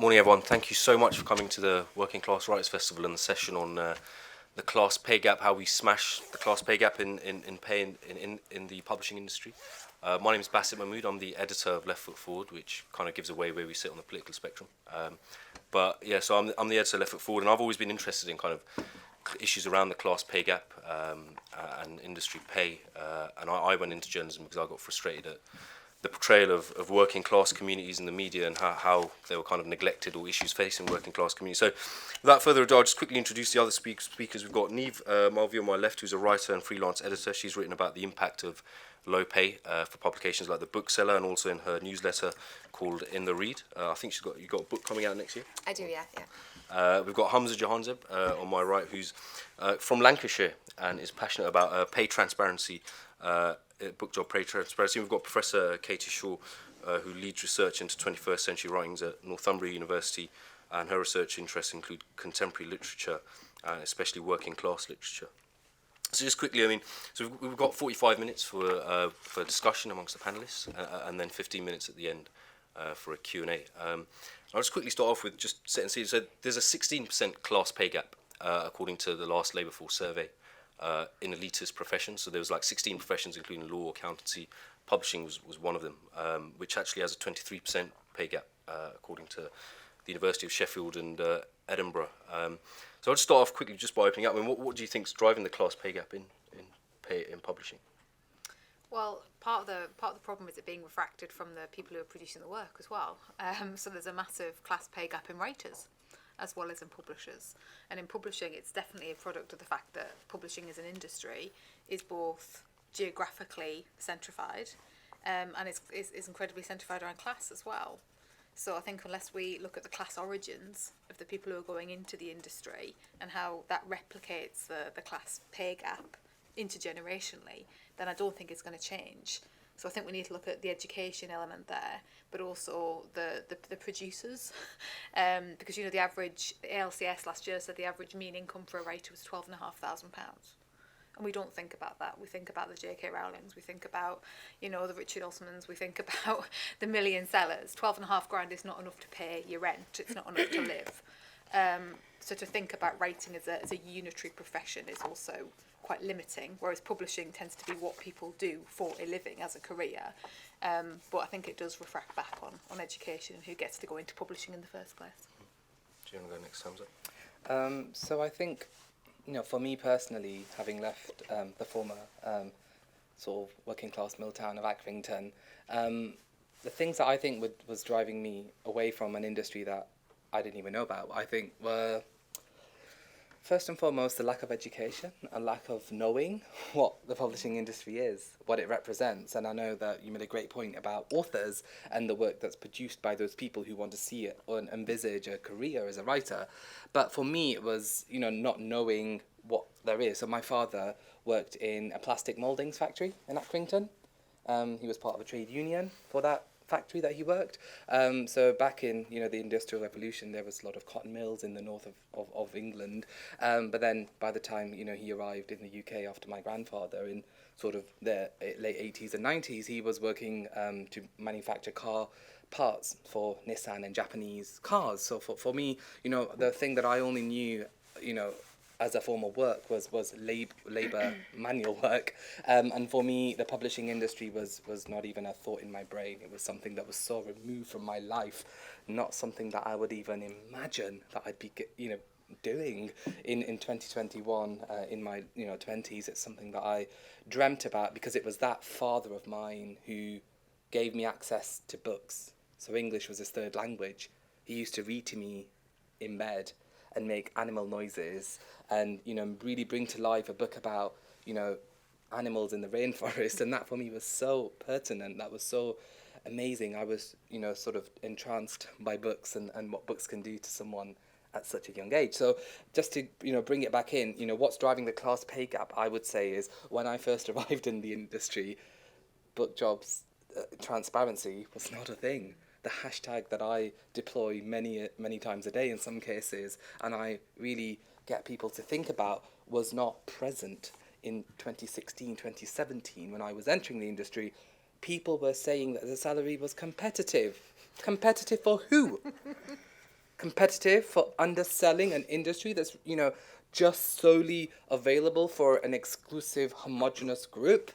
Morning, everyone. Thank you so much for coming to the Working Class Writers Festival and the session on the class pay gap, how we smash the class pay gap in pay in the publishing industry. My name is Basit Mahmood. I'm the editor of Left Foot Forward, which kind of gives away where we sit on the political spectrum. So I'm the editor of Left Foot Forward, and I've always been interested in kind of issues around the class pay gap and industry pay. And I went into journalism because I got frustrated at the portrayal of working class communities in the media and how they were kind of neglected, or issues facing working class communities. So without further ado, I'll just quickly introduce the other speakers. We've got Niamh Mulvey on my left, who's a writer and freelance editor. She's written about the impact of low pay for publications like The Bookseller, and also in her newsletter called In the Read. I think you've got a book coming out next year. I do, yeah. We've got Hamza Jahanzeb on my right, who's from Lancashire and is passionate about pay transparency, book job pay transparency. We've got Professor Katy who leads research into 21st century writings at Northumbria University, and her research interests include contemporary literature, especially working class literature. So just quickly, we've got 45 minutes for discussion amongst the panelists, and then 15 minutes at the end for a Q&A. I'll just quickly start off with just setting the scene. So there's a 16% class pay gap, according to the last Labour Force survey, in elitist professions. So there was like 16 professions, including law, accountancy. Publishing was one of them, which actually has a 23% pay gap, according to the University of Sheffield and Edinburgh. So I'll just start off quickly just by opening up. What do you think is driving the class pay gap in publishing? Well, part of the problem is it being refracted from the people who are producing the work as well. So there's a massive class pay gap in writers as well as in publishers. And in publishing, it's definitely a product of the fact that publishing as an industry is both geographically centrified and it's incredibly centrified around class as well. So I think unless we look at the class origins of the people who are going into the industry and how that replicates the class pay gap intergenerationally, then I don't think it's going to change. So I think we need to look at the education element there, but also the producers, because the average ALCS last year said the average mean income for a writer was £12,500, and we don't think about that. We think about the J.K. Rowlings, we think about the Richard Osmans, we think about the million sellers. £12,500 is not enough to pay your rent. It's not enough to live. So to think about writing as a unitary profession is also quite limiting, whereas publishing tends to be what people do for a living as a career. But I think it does refract back on education and who gets to go into publishing in the first place. Do you want to go next, Hamza? So I think, for me personally, having left the former sort of working class mill town of Accrington, the things that I think was driving me away from an industry that I didn't even know about, I think were, first and foremost, the lack of education, a lack of knowing what the publishing industry is, what it represents. And I know that you made a great point about authors and the work that's produced by those people who want to see it or envisage a career as a writer. But for me, it was, not knowing what there is. So my father worked in a plastic mouldings factory in Accrington. He was part of a trade union for that factory that he worked. So back in the Industrial Revolution, there was a lot of cotton mills in the north of England. But then by the time he arrived in the UK after my grandfather in sort of the late 80s and 90s, he was working to manufacture car parts for Nissan and Japanese cars. So for me, the thing that I only knew, as a form of work was labour manual work, and for me the publishing industry was not even a thought in my brain. It was something that was so removed from my life, not something that I would even imagine that I'd be doing in 2021 in my 20s. It's something that I dreamt about because it was that father of mine who gave me access to books. So English was his third language. He used to read to me in bed and make animal noises and, really bring to life a book about, animals in the rainforest. And that for me was so pertinent. That was so amazing. I was, sort of entranced by books and what books can do to someone at such a young age. So just to, bring it back in, what's driving the class pay gap, I would say, is when I first arrived in the industry, book jobs transparency was not a thing. The hashtag that I deploy many times a day in some cases, and I really get people to think about, was not present in 2016, 2017 when I was entering the industry. People were saying that the salary was competitive. Competitive for who? competitive for underselling an industry that's, just solely available for an exclusive homogenous group.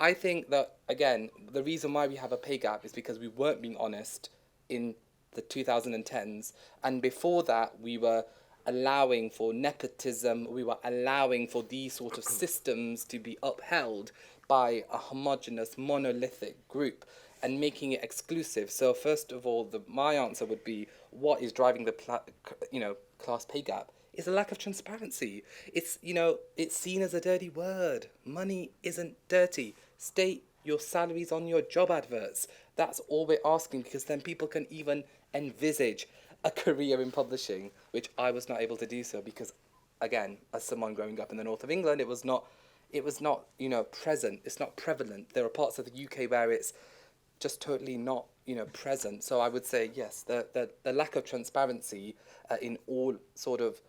I think that, again, the reason why we have a pay gap is because we weren't being honest in the 2010s. And before that, we were allowing for nepotism, we were allowing for these sort of systems to be upheld by a homogenous, monolithic group and making it exclusive. So first of all, my answer would be, what is driving the class pay gap is a lack of transparency. It's seen as a dirty word. Money isn't dirty. State your salaries on your job adverts. That's all we're asking, because then people can even envisage a career in publishing, which I was not able to do so because, again, as someone growing up in the north of England, it was not present. It's not prevalent. There are parts of the UK where it's just totally not, present. So I would say, yes, the lack of transparency in all sort of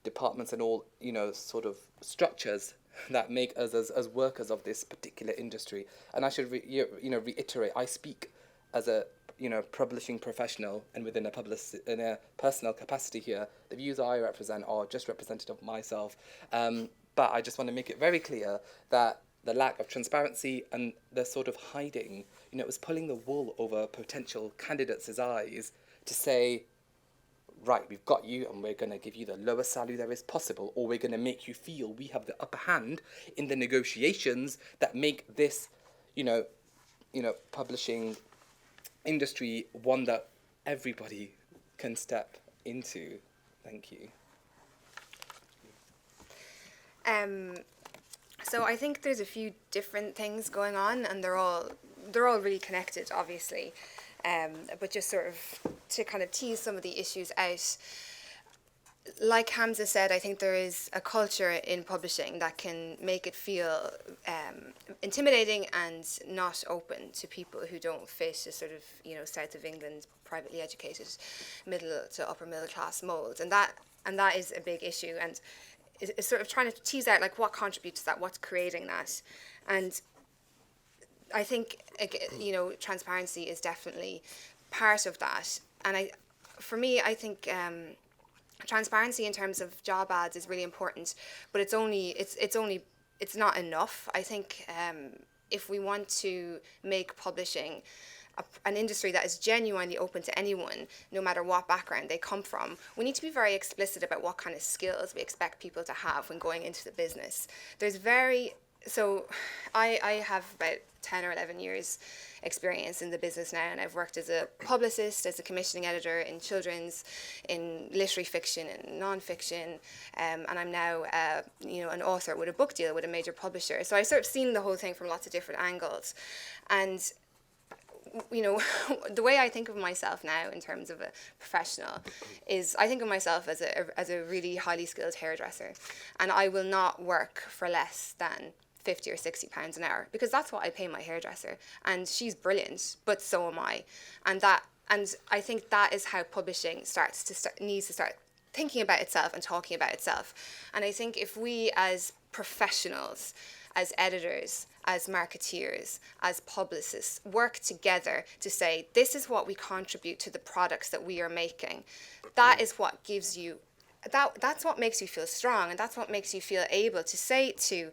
departments and all, sort of structures that make us as workers of this particular industry. And I should reiterate, I speak as a publishing professional, and within in a personal capacity here, the views I represent are just representative of myself. But I just want to make it very clear that the lack of transparency and the sort of hiding, it was pulling the wool over potential candidates' eyes to say, right, we've got you and we're going to give you the lowest salary there is possible, or we're going to make you feel we have the upper hand in the negotiations that make this, publishing industry one that everybody can step into. Thank you. So I think there's a few different things going on, and they're all really connected, obviously. But just sort of to kind of tease some of the issues out, like Hamza said, I think there is a culture in publishing that can make it feel intimidating and not open to people who don't fit a sort of, south of England, privately educated, middle to upper middle class mould, and that is a big issue, and it's sort of trying to tease out like what contributes to that, what's creating that, and I think transparency is definitely part of that, and for me I think transparency in terms of job ads is really important, but it's not enough. I think if we want to make publishing an industry that is genuinely open to anyone, no matter what background they come from, we need to be very explicit about what kind of skills we expect people to have when going into the business. So I have about 10 or 11 years experience in the business now, and I've worked as a publicist, as a commissioning editor in children's, in literary fiction and non-fiction, and I'm now an author with a book deal with a major publisher. So I've sort of seen the whole thing from lots of different angles, and the way I think of myself now in terms of a professional is I think of myself as a really highly skilled hairdresser, and I will not work for less than £50 or £60 an hour, because that's what I pay my hairdresser, and she's brilliant, but so am I, and I think that is how publishing needs to start thinking about itself and talking about itself. And I think if we as professionals, as editors, as marketeers, as publicists, work together to say, this is what we contribute to the products that we are making, that is what gives you, that's what makes you feel strong, and that's what makes you feel able to say to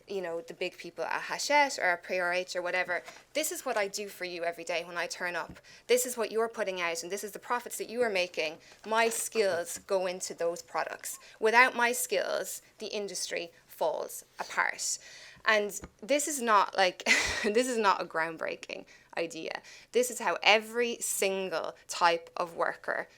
the big people at Hachette or at PRH or whatever, this is what I do for you every day when I turn up. This is what you're putting out, and this is the profits that you are making. My skills go into those products. Without my skills, the industry falls apart. And this is not this is not a groundbreaking idea. This is how every single type of worker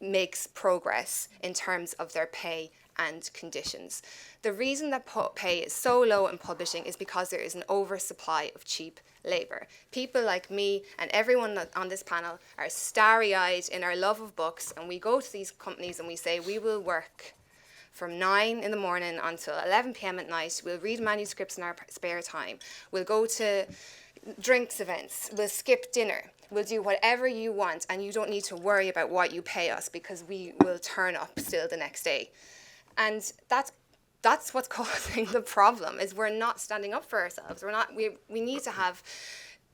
makes progress in terms of their pay and conditions. The reason that pay is so low in publishing is because there is an oversupply of cheap labour. People like me and everyone on this panel are starry-eyed in our love of books, and we go to these companies and we say, we will work from 9 in the morning until 11 p.m. at night. We'll read manuscripts in our spare time. We'll go to drinks events. We'll skip dinner. We'll do whatever you want, and you don't need to worry about what you pay us, because we will turn up still the next day. And that's what's causing the problem, is we're not standing up for ourselves. We need to have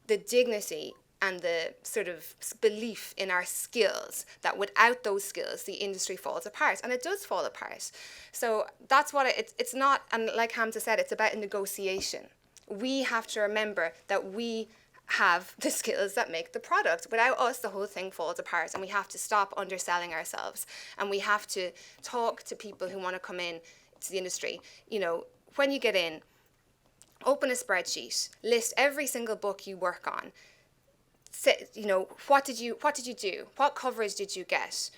the dignity and the sort of belief in our skills, that without those skills, the industry falls apart. And it does fall apart. So that's what it's not, and like Hamza said, it's about a negotiation. We have to remember that we have the skills that make the product. Without us, the whole thing falls apart, and we have to stop underselling ourselves, and we have to talk to people who want to come in to the industry. You know, when you get in, open a spreadsheet, list every single book you work on. Say, you know, what did you do? What coverage did you get?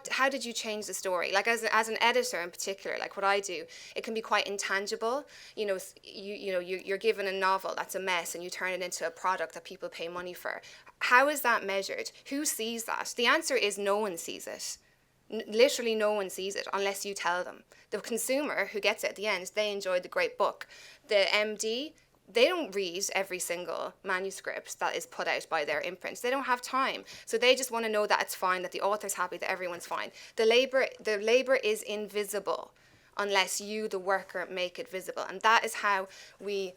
How did you change the story? Like as an editor in particular, like what I do, it can be quite intangible. You know, you're given a novel that's a mess and you turn it into a product that people pay money for. How is that measured? Who sees that? The answer is no one sees it. Literally no one sees it unless you tell them. The consumer who gets it at the end, they enjoyed the great book. The MD, they don't read every single manuscript that is put out by their imprints. They don't have time. So they just want to know that it's fine, that the author's happy, that everyone's fine. The labor is invisible unless you, the worker, make it visible. And that is how we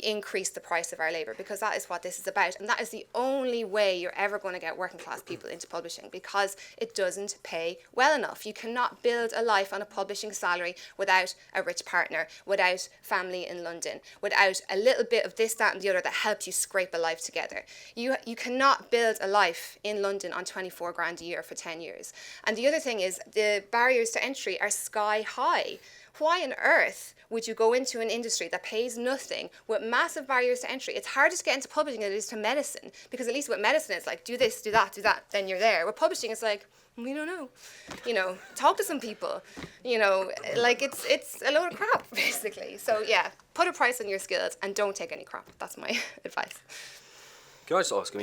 increase the price of our labor, because that is what this is about. And that is the only way you're ever going to get working class people into publishing, because it doesn't pay well enough. You cannot build a life on a publishing salary without a rich partner, without family in London, without a little bit of this, that and the other that helps you scrape a life together. You cannot build a life in London on 24 grand a year for 10 years. And the other thing is the barriers to entry are sky high. Why on earth would you go into an industry that pays nothing with massive barriers to entry? It's harder to get into publishing than it is to medicine, because at least with medicine it's like, do this, do that, then you're there. With publishing it's like, we don't know. You know, talk to some people. You know, like it's a load of crap, basically. So yeah, put a price on your skills and don't take any crap. That's my advice. Can I just ask,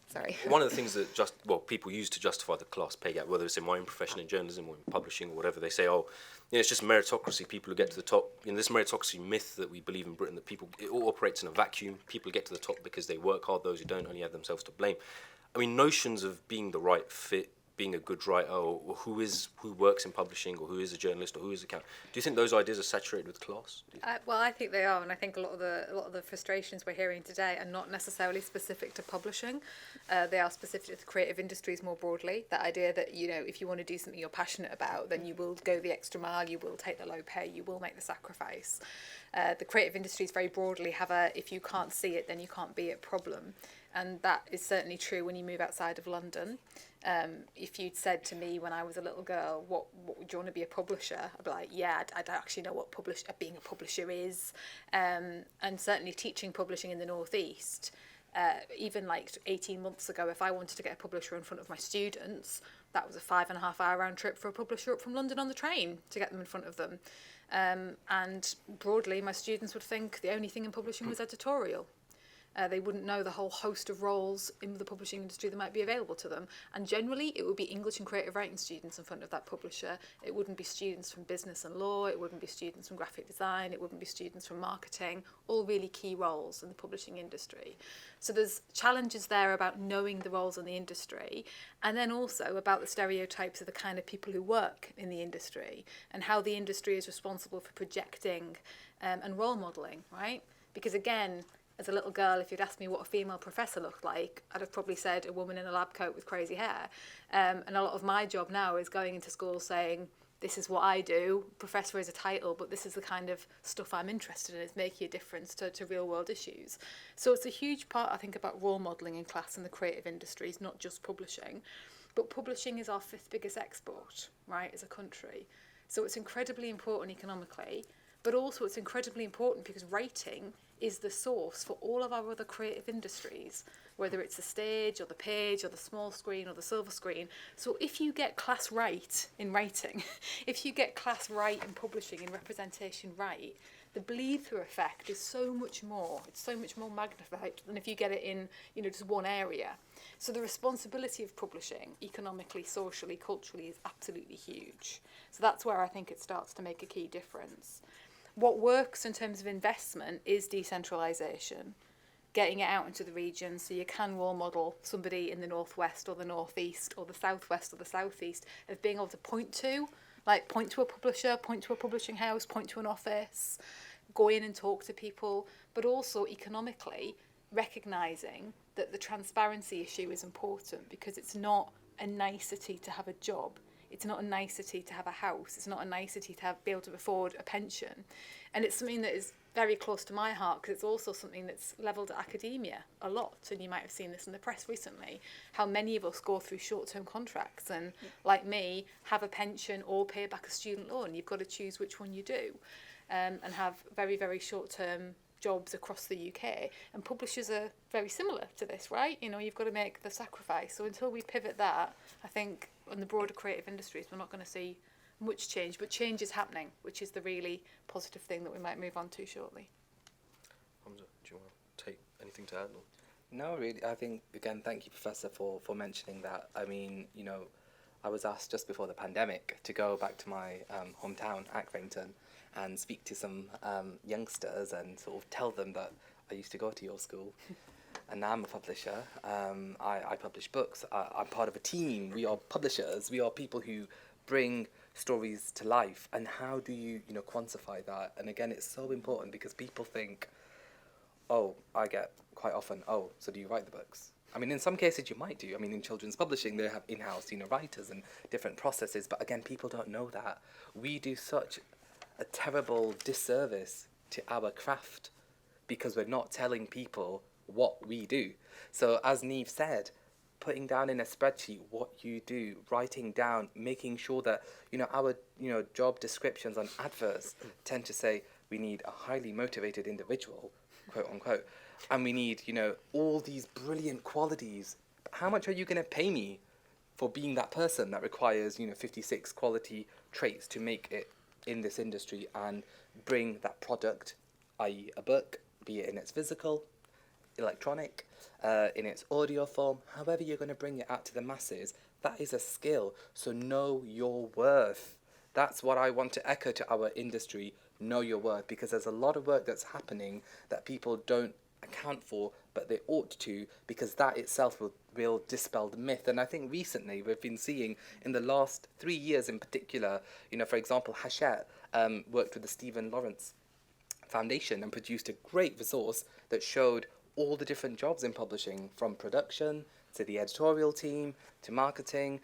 Sorry. One of the things that people use to justify the class pay gap, whether it's in my own profession in journalism or in publishing or whatever, they say, it's just meritocracy, people who get to the top. This meritocracy myth that we believe in Britain, that it all operates in a vacuum. People get to the top because they work hard. Those who don't only have themselves to blame. I mean, notions of being the right fit, being a good writer, or who works in publishing, or who is a journalist, or who is a do you think those ideas are saturated with class? Well, I think they are, and I think a lot of the frustrations we're hearing today are not necessarily specific to publishing. They are specific to the creative industries more broadly. That idea that, you know, if you want to do something you're passionate about, then you will go the extra mile, you will take the low pay, you will make the sacrifice. The creative industries very broadly have if you can't see it, then you can't be it problem. And that is certainly true when you move outside of London. If you'd said to me when I was a little girl, what would you want to be a publisher? I'd be like, yeah, I don't actually know what being a publisher is. And certainly teaching publishing in the Northeast, even like 18 months ago, if I wanted to get a publisher in front of my students, that was a 5.5 hour round trip for a publisher up from London on the train to get them in front of them. And broadly, my students would think the only thing in publishing was editorial. They wouldn't know the whole host of roles in the publishing industry that might be available to them. And generally, it would be English and creative writing students in front of that publisher. It wouldn't be students from business and law. It wouldn't be students from graphic design. It wouldn't be students from marketing, all really key roles in the publishing industry. So there's challenges there about knowing the roles in the industry, and then also about the stereotypes of the kind of people who work in the industry and how the industry is responsible for projecting and role modelling, right? Because again, as a little girl, if you'd asked me what a female professor looked like, I'd have probably said a woman in a lab coat with crazy hair. And a lot of my job now is going into schools saying, this is what I do, professor is a title, but this is the kind of stuff I'm interested in. It's making a difference to real world issues. So it's a huge part, I think, about role modelling in class in the creative industries, not just publishing. But publishing is our 5th biggest export, right, as a country. So it's incredibly important economically, but also it's incredibly important because writing is the source for all of our other creative industries, whether it's the stage or the page or the small screen or the silver screen. So if you get class right in writing, if you get class right in publishing and representation right, the bleed-through effect is so much more. It's so much more magnified than if you get it in, just one area. So the responsibility of publishing, economically, socially, culturally, is absolutely huge. So that's where I think it starts to make a key difference. What works in terms of investment is decentralisation, getting it out into the region so you can role model somebody in the northwest or the northeast or the southwest or the southeast of being able to point to a publisher, point to a publishing house, point to an office, go in and talk to people, but also economically recognising that the transparency issue is important, because it's not a nicety to have a job. It's not a nicety to have a house. It's not a nicety to be able to afford a pension. And it's something that is very close to my heart, because it's also something that's levelled at academia a lot. And you might have seen this in the press recently, how many of us go through short-term contracts and, like me, have a pension or pay back a student loan. You've got to choose which one you do, and have very, very short-term jobs across the UK, and publishers are very similar to this, right? You know, you've got to make the sacrifice. So until we pivot that, I think in the broader creative industries, we're not going to see much change, but change is happening, which is the really positive thing that we might move on to shortly. Hamza, do you want to take anything to add? Or? No, really, I think, again, thank you, Professor, for mentioning that. I mean, you know, I was asked just before the pandemic to go back to my hometown, Accrington, and speak to some youngsters and sort of tell them that I used to go to your school. And now I'm a publisher. I publish books. I'm part of a team. We are publishers. We are people who bring stories to life. And how do you quantify that? And again, it's so important, because people think, oh, I get quite often, oh, so do you write the books? I mean, in some cases you might do. I mean, in children's publishing, they have in-house, writers and different processes. But again, people don't know that. We do such a terrible disservice to our craft, because we're not telling people what we do. So as Niamh said, putting down in a spreadsheet what you do, writing down, making sure that our job descriptions on adverts tend to say we need a highly motivated individual, quote unquote, and we need all these brilliant qualities. But how much are you going to pay me for being that person that requires 56 quality traits to make it in this industry and bring that product, i.e. a book, be it in its physical, electronic, in its audio form, however you're going to bring it out to the masses, that is a skill. So know your worth. That's what I want to echo to our industry, know your worth, because there's a lot of work that's happening that people don't account for, but they ought to, because that itself will dispel the myth. And I think recently we've been seeing, in the last 3 years in particular, for example, Hachette worked with the Stephen Lawrence Foundation and produced a great resource that showed all the different jobs in publishing, from production to the editorial team to marketing.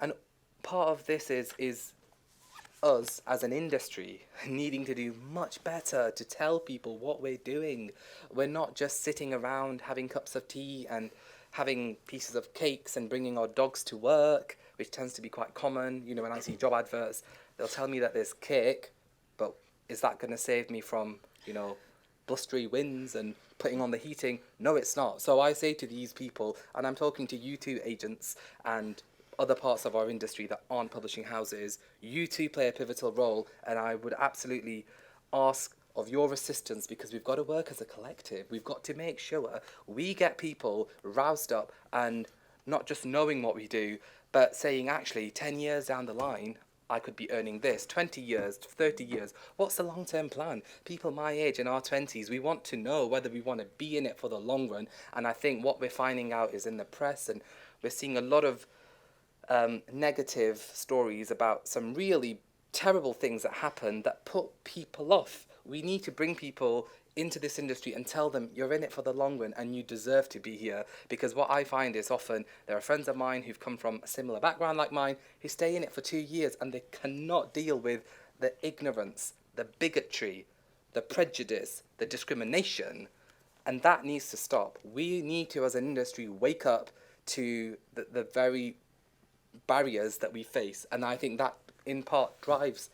And part of this is us as an industry needing to do much better to tell people what we're doing. We're not just sitting around having cups of tea and having pieces of cakes and bringing our dogs to work, which tends to be quite common. When I see job adverts, they'll tell me that there's cake, but is that going to save me from, blustery winds and putting on the heating? No, it's not. So I say to these people, and I'm talking to you two agents and other parts of our industry that aren't publishing houses, you two play a pivotal role, and I would absolutely ask of your assistance, because we've got to work as a collective. We've got to make sure we get people roused up and not just knowing what we do, but saying, actually, 10 years down the line, I could be earning this, 20 years, 30 years. What's the long-term plan? People my age, in our 20s, we want to know whether we want to be in it for the long run. And I think what we're finding out is in the press, and we're seeing a lot of negative stories about some really terrible things that happen that put people off. We need to bring people into this industry and tell them you're in it for the long run and you deserve to be here. Because what I find is often there are friends of mine who've come from a similar background like mine who stay in it for 2 years and they cannot deal with the ignorance, the bigotry, the prejudice, the discrimination, and that needs to stop. We need to, as an industry, wake up to the very barriers that we face, and I think that in part drives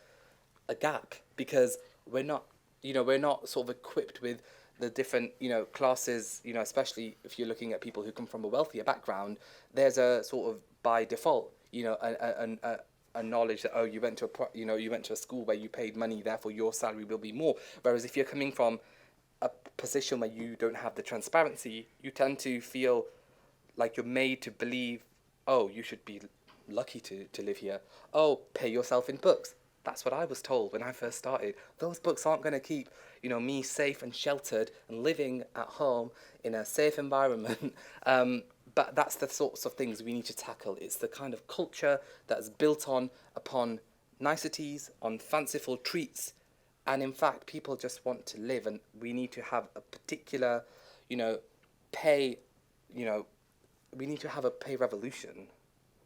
a gap, because we're not sort of equipped with the different classes, especially if you're looking at people who come from a wealthier background. There's a sort of by default a knowledge that, oh, you went to a school where you paid money, therefore your salary will be more. Whereas if you're coming from a position where you don't have the transparency, you tend to feel like you're made to believe, oh, you should be lucky to live here. Oh, pay yourself in books. That's what I was told when I first started. Those books aren't going to keep, me safe and sheltered and living at home in a safe environment. But that's the sorts of things we need to tackle. It's the kind of culture that's built upon niceties, on fanciful treats. And in fact, people just want to live, and we need to have a particular, pay, we need to have a pay revolution.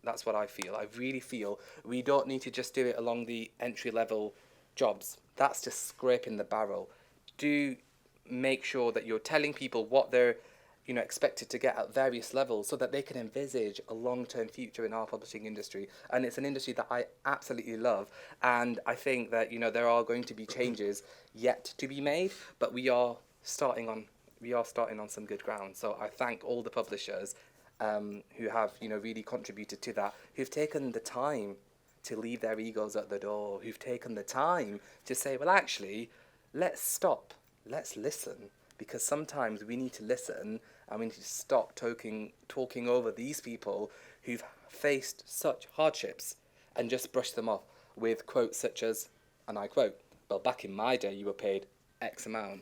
That's what I feel. I really feel we don't need to just do it along the entry-level jobs. That's just scraping the barrel. Do make sure that you're telling people what they're expected to get at various levels so that they can envisage a long-term future in our publishing industry. And it's an industry that I absolutely love. And I think that, there are going to be changes yet to be made, but we are starting on some good ground. So I thank all the publishers who have, really contributed to that, who've taken the time to leave their egos at the door, who've taken the time to say, well, actually, let's stop, let's listen, because sometimes we need to listen and we need to stop talking over these people who've faced such hardships and just brush them off with quotes such as, and I quote, well, back in my day, you were paid X amount.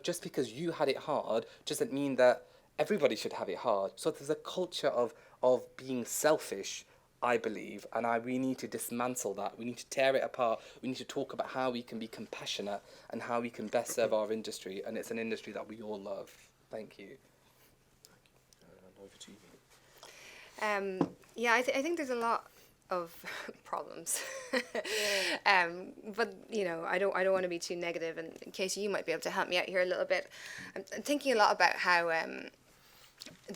Just because you had it hard doesn't mean that everybody should have it hard. So there's a culture of being selfish, I believe, and we need to dismantle that. We need to tear it apart. We need to talk about how we can be compassionate and how we can best serve our industry, and it's an industry that we all love. Thank you. Over to you. Yeah, I think there's a lot of problems, but I don't want to be too negative. And Katy, you might be able to help me out here a little bit. I'm thinking a lot about how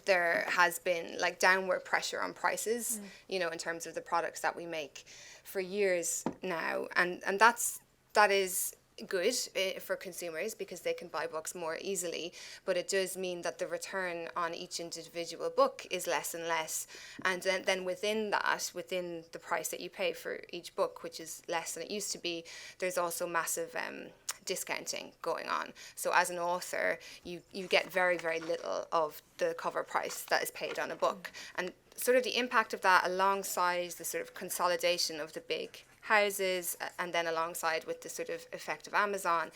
there has been like downward pressure on prices, in terms of the products that we make for years now, and that is good for consumers because they can buy books more easily, but it does mean that the return on each individual book is less and less, and then within the price that you pay for each book, which is less than it used to be, there's also massive discounting going on. So as an author, you get very, very little of the cover price that is paid on a book, and sort of the impact of that alongside the sort of consolidation of the big houses, and then alongside with the sort of effect of Amazon,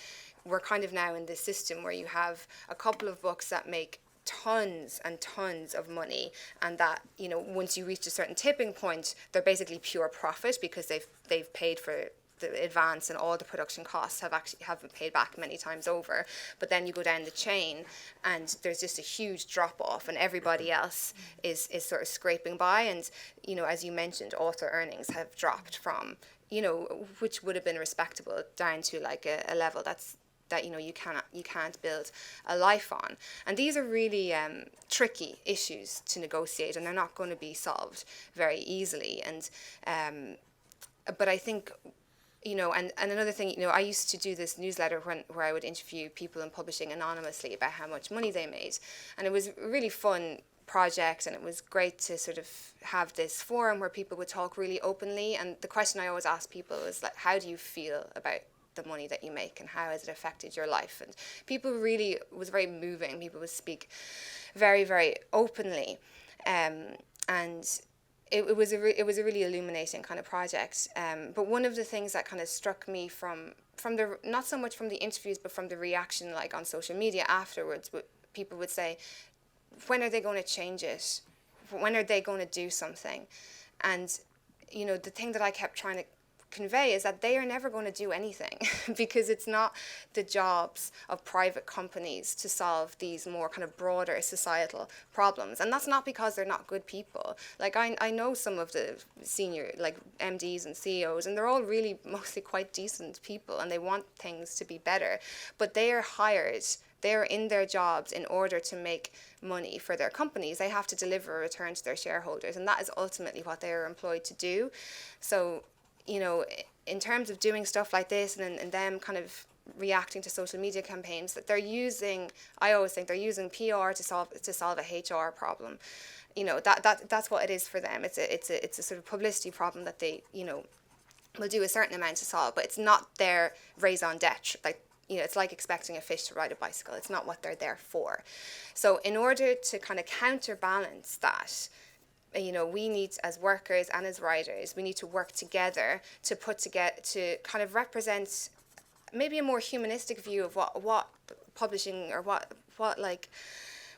we're kind of now in this system where you have a couple of books that make tons and tons of money, and that once you reach a certain tipping point, they're basically pure profit because they've paid for the advance, and all the production costs have been paid back many times over. But then you go down the chain and there's just a huge drop off, and everybody else is sort of scraping by, and as you mentioned, author earnings have dropped from which would have been respectable down to like a level that you can't build a life on. And these are really tricky issues to negotiate, and they're not going to be solved very easily. And but I think and another thing, I used to do this newsletter where I would interview people in publishing anonymously about how much money they made, and it was a really fun project, and it was great to sort of have this forum where people would talk really openly. And the question I always ask people is like, how do you feel about the money that you make, and how has it affected your life? And people really, it was very moving. People would speak very, very openly, and it was a really illuminating kind of project. But one of the things that kind of struck me from the, not so much from the interviews, but from the reaction like on social media afterwards, people would say, when are they going to change it? When are they going to do something? And the thing that I kept trying to convey is that they are never going to do anything because it's not the jobs of private companies to solve these more kind of broader societal problems. And that's not because they're not good people. Like I know some of the senior like MDs and CEOs, and they're all really mostly quite decent people, and they want things to be better, but they are hired. They're in their jobs in order to make money for their companies. They have to deliver a return to their shareholders, and that is ultimately what they are employed to do. So in terms of doing stuff like this, and them kind of reacting to social media campaigns, that they're using, I always think they're using PR to solve a HR problem. That's what it is for them. It's a sort of publicity problem that they will do a certain amount to solve, but it's not their raison d'etre. Like it's like expecting a fish to ride a bicycle. It's not what they're there for. So in order to kind of counterbalance that, we need, as workers and as writers, we need to work together to to kind of represent maybe a more humanistic view of what publishing, or what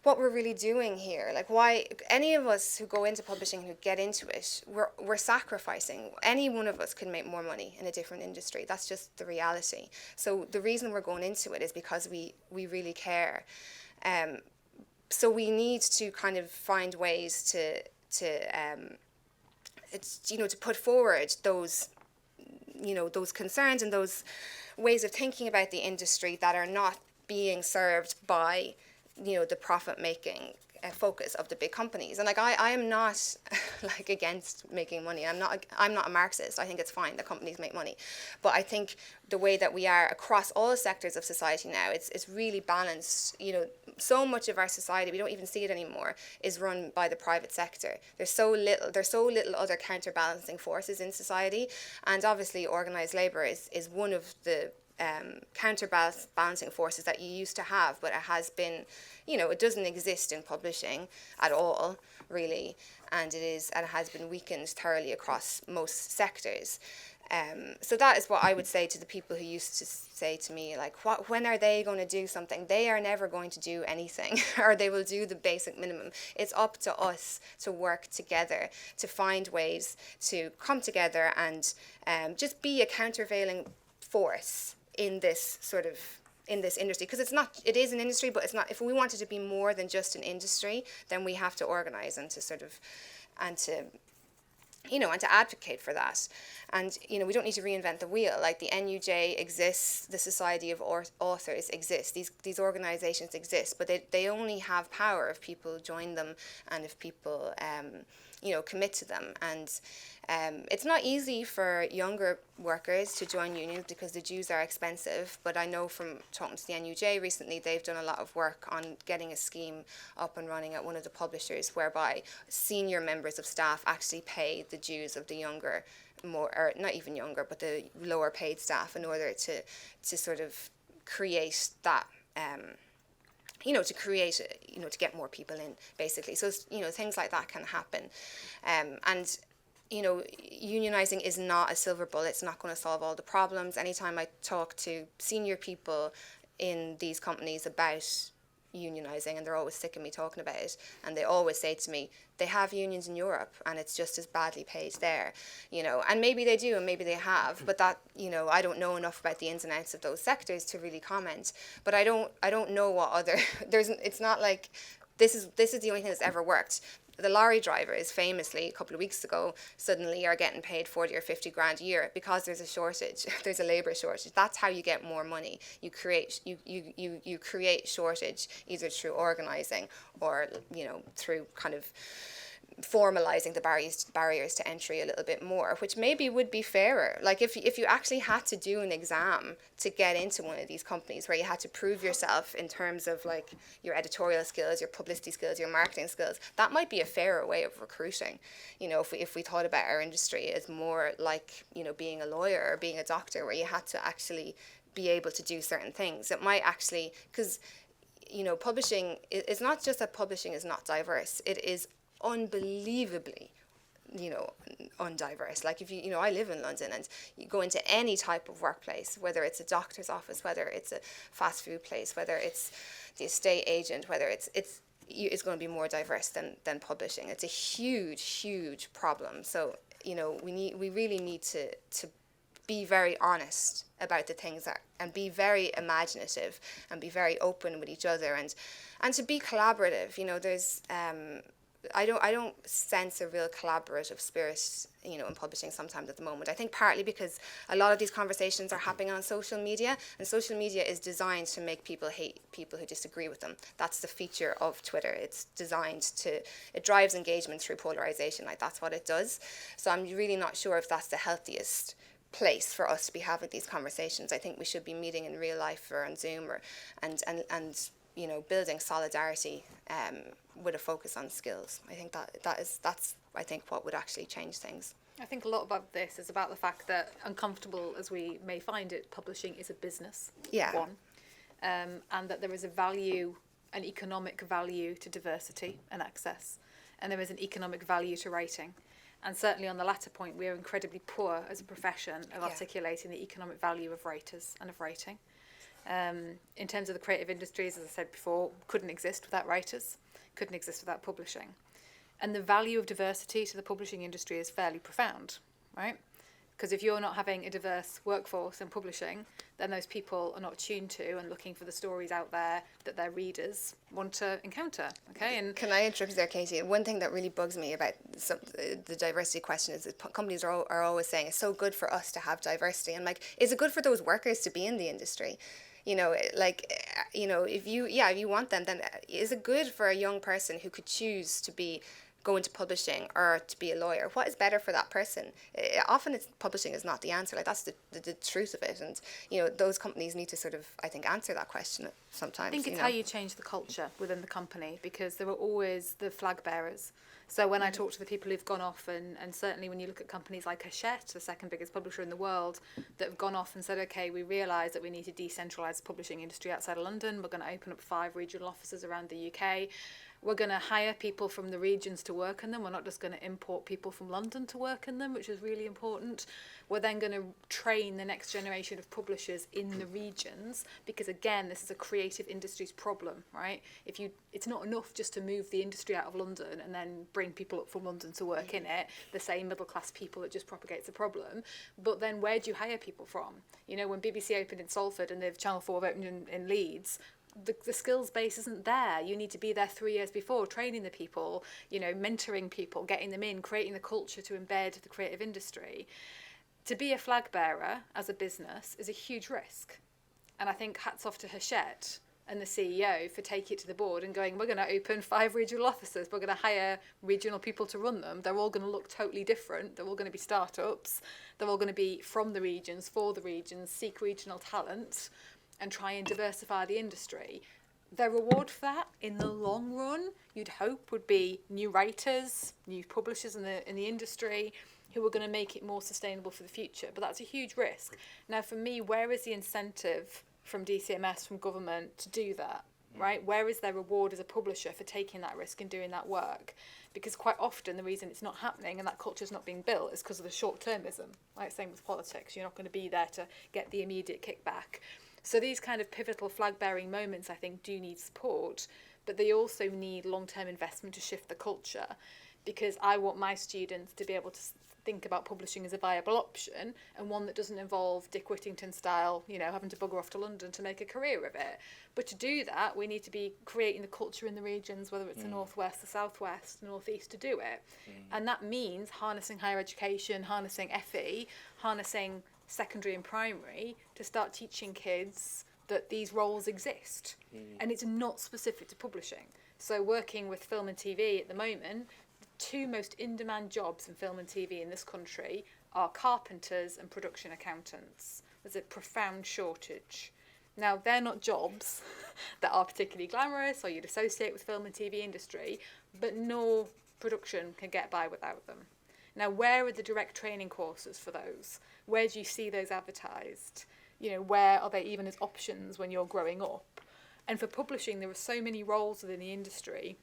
we're really doing here. Like, why any of us who go into publishing, who get into it, we're sacrificing. Any one of us could make more money in a different industry. That's just the reality. So the reason we're going into it is because we really care. so we need to kind of find ways to it's, to put forward those, those concerns and those ways of thinking about the industry that are not being served by, the profit-making focus of the big companies. And like I am not like against making money. I'm not a Marxist. I think it's fine that companies make money, but I think the way that we are across all sectors of society now, it's really balanced. So much of our society, we don't even see it anymore, is run by the private sector. There's so little other counterbalancing forces in society, and obviously organised labour is one of the counterbalancing forces that you used to have, but it has been, it doesn't exist in publishing at all, really, and it has been weakened thoroughly across most sectors. So that is what I would say to the people who used to say to me, like, when are they going to do something? They are never going to do anything, or they will do the basic minimum. It's up to us to work together, to find ways to come together and just be a countervailing force in this industry, because it is an industry, but it's not. If we want it to be more than just an industry, then we have to organize and to advocate for that. And we don't need to reinvent the wheel. Like, the NUJ exists, the Society of Authors exists, these organizations exist, but they only have power if people join them and if people commit to them. And it's not easy for younger workers to join unions because the dues are expensive, but I know from talking to the NUJ recently, they've done a lot of work on getting a scheme up and running at one of the publishers whereby senior members of staff actually pay the dues of the younger, or not even younger, but the lower paid staff, in order to sort of create that to get more people in, basically. So, things like that can happen. And, unionizing is not a silver bullet. It's not going to solve all the problems. Anytime I talk to senior people in these companies about unionizing, and they're always sick of me talking about it, and they always say to me, they have unions in Europe and it's just as badly paid there, and maybe they do and maybe they have, but that, I don't know enough about the ins and outs of those sectors to really comment. But I don't know what other it's not like this is the only thing that's ever worked. The lorry drivers, famously, a couple of weeks ago, suddenly are getting paid 40 or 50 grand a year because there's a shortage. There's a labour shortage. That's how you get more money. You create shortage either through organising or through kind of formalizing the barriers to entry a little bit more, which maybe would be fairer. Like, if you actually had to do an exam to get into one of these companies, where you had to prove yourself in terms of like your editorial skills, your publicity skills, your marketing skills, that might be a fairer way of recruiting. If we thought about our industry as more like being a lawyer or being a doctor, where you had to actually be able to do certain things, it might actually, because publishing, it's not just that publishing is not diverse, it is unbelievably undiverse. Like, if I live in London, and you go into any type of workplace, whether it's a doctor's office, whether it's a fast food place, whether it's the estate agent, whether it's going to be more diverse than publishing. It's a huge problem. So we really need to be very honest about the things and be very imaginative and be very open with each other, and to be collaborative. There's I don't sense a real collaborative spirit, in publishing sometimes at the moment. I think partly because a lot of these conversations are happening on social media, and social media is designed to make people hate people who disagree with them. That's the feature of Twitter. It's designed it drives engagement through polarization. Like, that's what it does. So I'm really not sure if that's the healthiest place for us to be having these conversations. I think we should be meeting in real life or on Zoom, and building solidarity with a focus on skills. I think that's I think what would actually change things. I think a lot about this is about the fact that, uncomfortable as we may find it, publishing is a business. Yeah. And that there is an economic value to diversity and access, and there is an economic value to writing. And certainly on the latter point, we are incredibly poor as a profession of articulating the economic value of writers and of writing. In terms of the creative industries, as I said before, couldn't exist without writers, couldn't exist without publishing. And the value of diversity to the publishing industry is fairly profound, right? Because if you're not having a diverse workforce in publishing, then those people are not tuned to and looking for the stories out there that their readers want to encounter. Okay, and can I interrupt you there, Katy? One thing that really bugs me about the diversity question is that companies are always saying it's so good for us to have diversity. And like, is it good for those workers to be in the industry? You know, if you want them, then is it good for a young person who could choose to go into publishing or to be a lawyer? What is better for that person? Often publishing is not the answer. Like, that's the truth of it. And, you know, those companies need to sort of, I think, answer that question sometimes. I think it's how you change the culture within the company, because there are always the flag bearers. So when I talk to the people who've gone off, and certainly when you look at companies like Hachette, the second biggest publisher in the world, that have gone off and said, okay, we realise that we need to decentralise the publishing industry outside of London. We're going to open up 5 regional offices around the UK. We're going to hire people from the regions to work in them. We're not just going to import people from London to work in them, which is really important. We're then going to train the next generation of publishers in the regions, because again, this is a creative industries problem, right? It's not enough just to move the industry out of London and then bring people up from London to work in it, the same middle class people. That just propagates the problem. But then where do you hire people from? You know, when BBC opened in Salford and they've Channel 4 opened in Leeds, the skills base isn't there. You need to be there 3 years before, training the people, you know, mentoring people, getting them in, creating the culture to embed the creative industry. To be a flag bearer as a business is a huge risk. And I think hats off to Hachette and the CEO for taking it to the board and going, we're going to open 5 regional offices. We're going to hire regional people to run them. They're all going to look totally different. They're all going to be startups. They're all going to be from the regions, for the regions, seek regional talent, and try and diversify the industry. The reward for that in the long run, you'd hope, would be new writers, new publishers in the industry who are going to make it more sustainable for the future. But that's a huge risk. Now, for me, where is the incentive from DCMS, from government, to do that? Right? Where is their reward as a publisher for taking that risk and doing that work? Because quite often the reason it's not happening and that culture's not being built is because of the short-termism. Like same with politics, you're not going to be there to get the immediate kickback. So these kind of pivotal flag-bearing moments, I think, do need support, but they also need long-term investment to shift the culture, because I want my students to be able to think about publishing as a viable option, and one that doesn't involve Dick Whittington style, you know, having to bugger off to London to make a career of it. But to do that, we need to be creating the culture in the regions, whether it's the northwest, the southwest, the northeast, to do it. And that means harnessing higher education, harnessing FE, harnessing secondary and primary, to start teaching kids that these roles exist. And it's not specific to publishing. So working with film and TV at the moment, the 2 most in-demand jobs in film and TV in this country are carpenters and production accountants. There's a profound shortage. Now, they're not jobs that are particularly glamorous or you'd associate with film and TV industry, but no production can get by without them. Now, where are the direct training courses for those? Where do you see those advertised? You know, where are they even as options when you're growing up? And for publishing, there are so many roles within the industry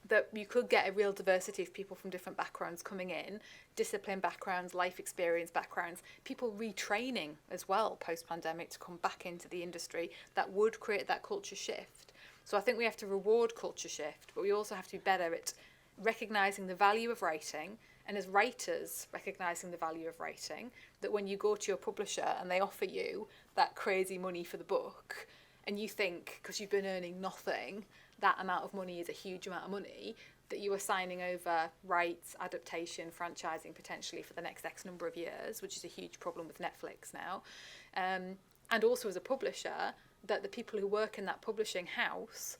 that you could get a real diversity of people from different backgrounds coming in, discipline backgrounds, life experience backgrounds, people retraining as well post-pandemic to come back into the industry. That would create that culture shift. So I think we have to reward culture shift, but we also have to be better at recognising the value of writing, and as writers recognising the value of writing, that when you go to your publisher and they offer you that crazy money for the book, and you think, because you've been earning nothing, that amount of money is a huge amount of money, that you are signing over rights, adaptation, franchising potentially for the next X number of years, which is a huge problem with Netflix now. And also as a publisher, that the people who work in that publishing house,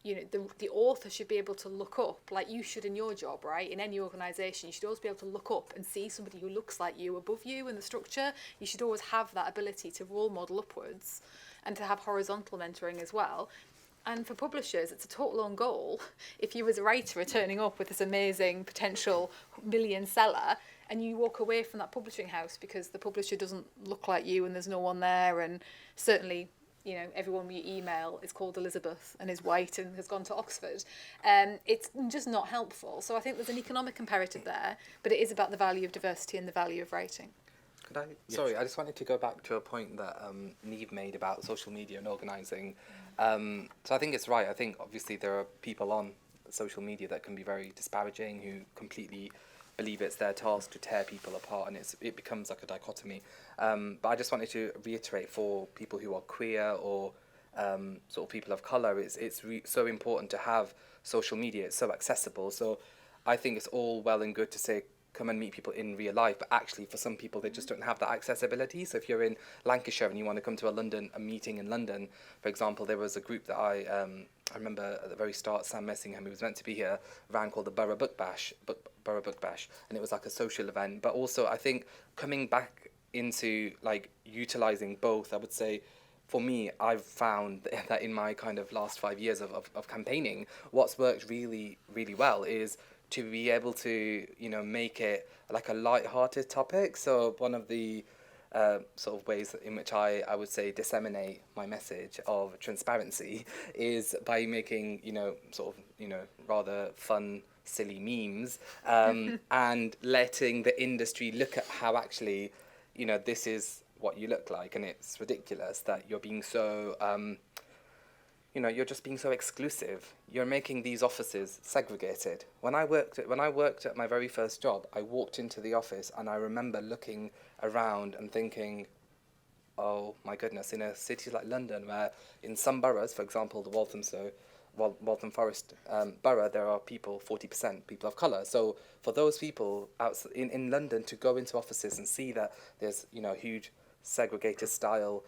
you know, the author should be able to look up, like you should in your job, right? In any organisation, you should always be able to look up and see somebody who looks like you above you in the structure. You should always have that ability to role model upwards and to have horizontal mentoring as well. And for publishers, it's a total own goal. If you as a writer are turning up with this amazing potential million seller and you walk away from that publishing house because the publisher doesn't look like you and there's no one there, and certainly, you know, everyone we email is called Elizabeth and is white and has gone to Oxford. It's just not helpful. So I think there's an economic imperative there, but it is about the value of diversity and the value of writing. Could I? Sorry, I just wanted to go back to a point that Niamh made about social media and organising. So I think it's right. I think obviously there are people on social media that can be very disparaging, who completely believe it's their task to tear people apart, and it becomes like a dichotomy. But I just wanted to reiterate for people who are queer or sort of people of colour, it's so important to have social media. It's so accessible. So I think it's all well and good to say, come and meet people in real life, but actually for some people they just don't have that accessibility. So if you're in Lancashire and you want to come to a meeting in London, for example, there was a group that I remember at the very start, Sam Messingham, who was meant to be here, ran called the Borough Book Bash, and it was like a social event. But also I think coming back into like utilising both, I would say, for me, I've found that in my kind of last 5 years of campaigning, what's worked really, really well is to be able to, make it like a light-hearted topic. So one of the sort of ways in which I would say disseminate my message of transparency is by making, rather fun, silly memes and letting the industry look at how actually, this is what you look like, and it's ridiculous that you're being so you're just being so exclusive. You're making these offices segregated. When I worked at my very first job, I walked into the office and I remember looking around and thinking, oh my goodness, in a city like London, where in some boroughs, for example the Waltham Forest borough, there are 40% people of colour. So for those people in London to go into offices and see that there's huge segregated style,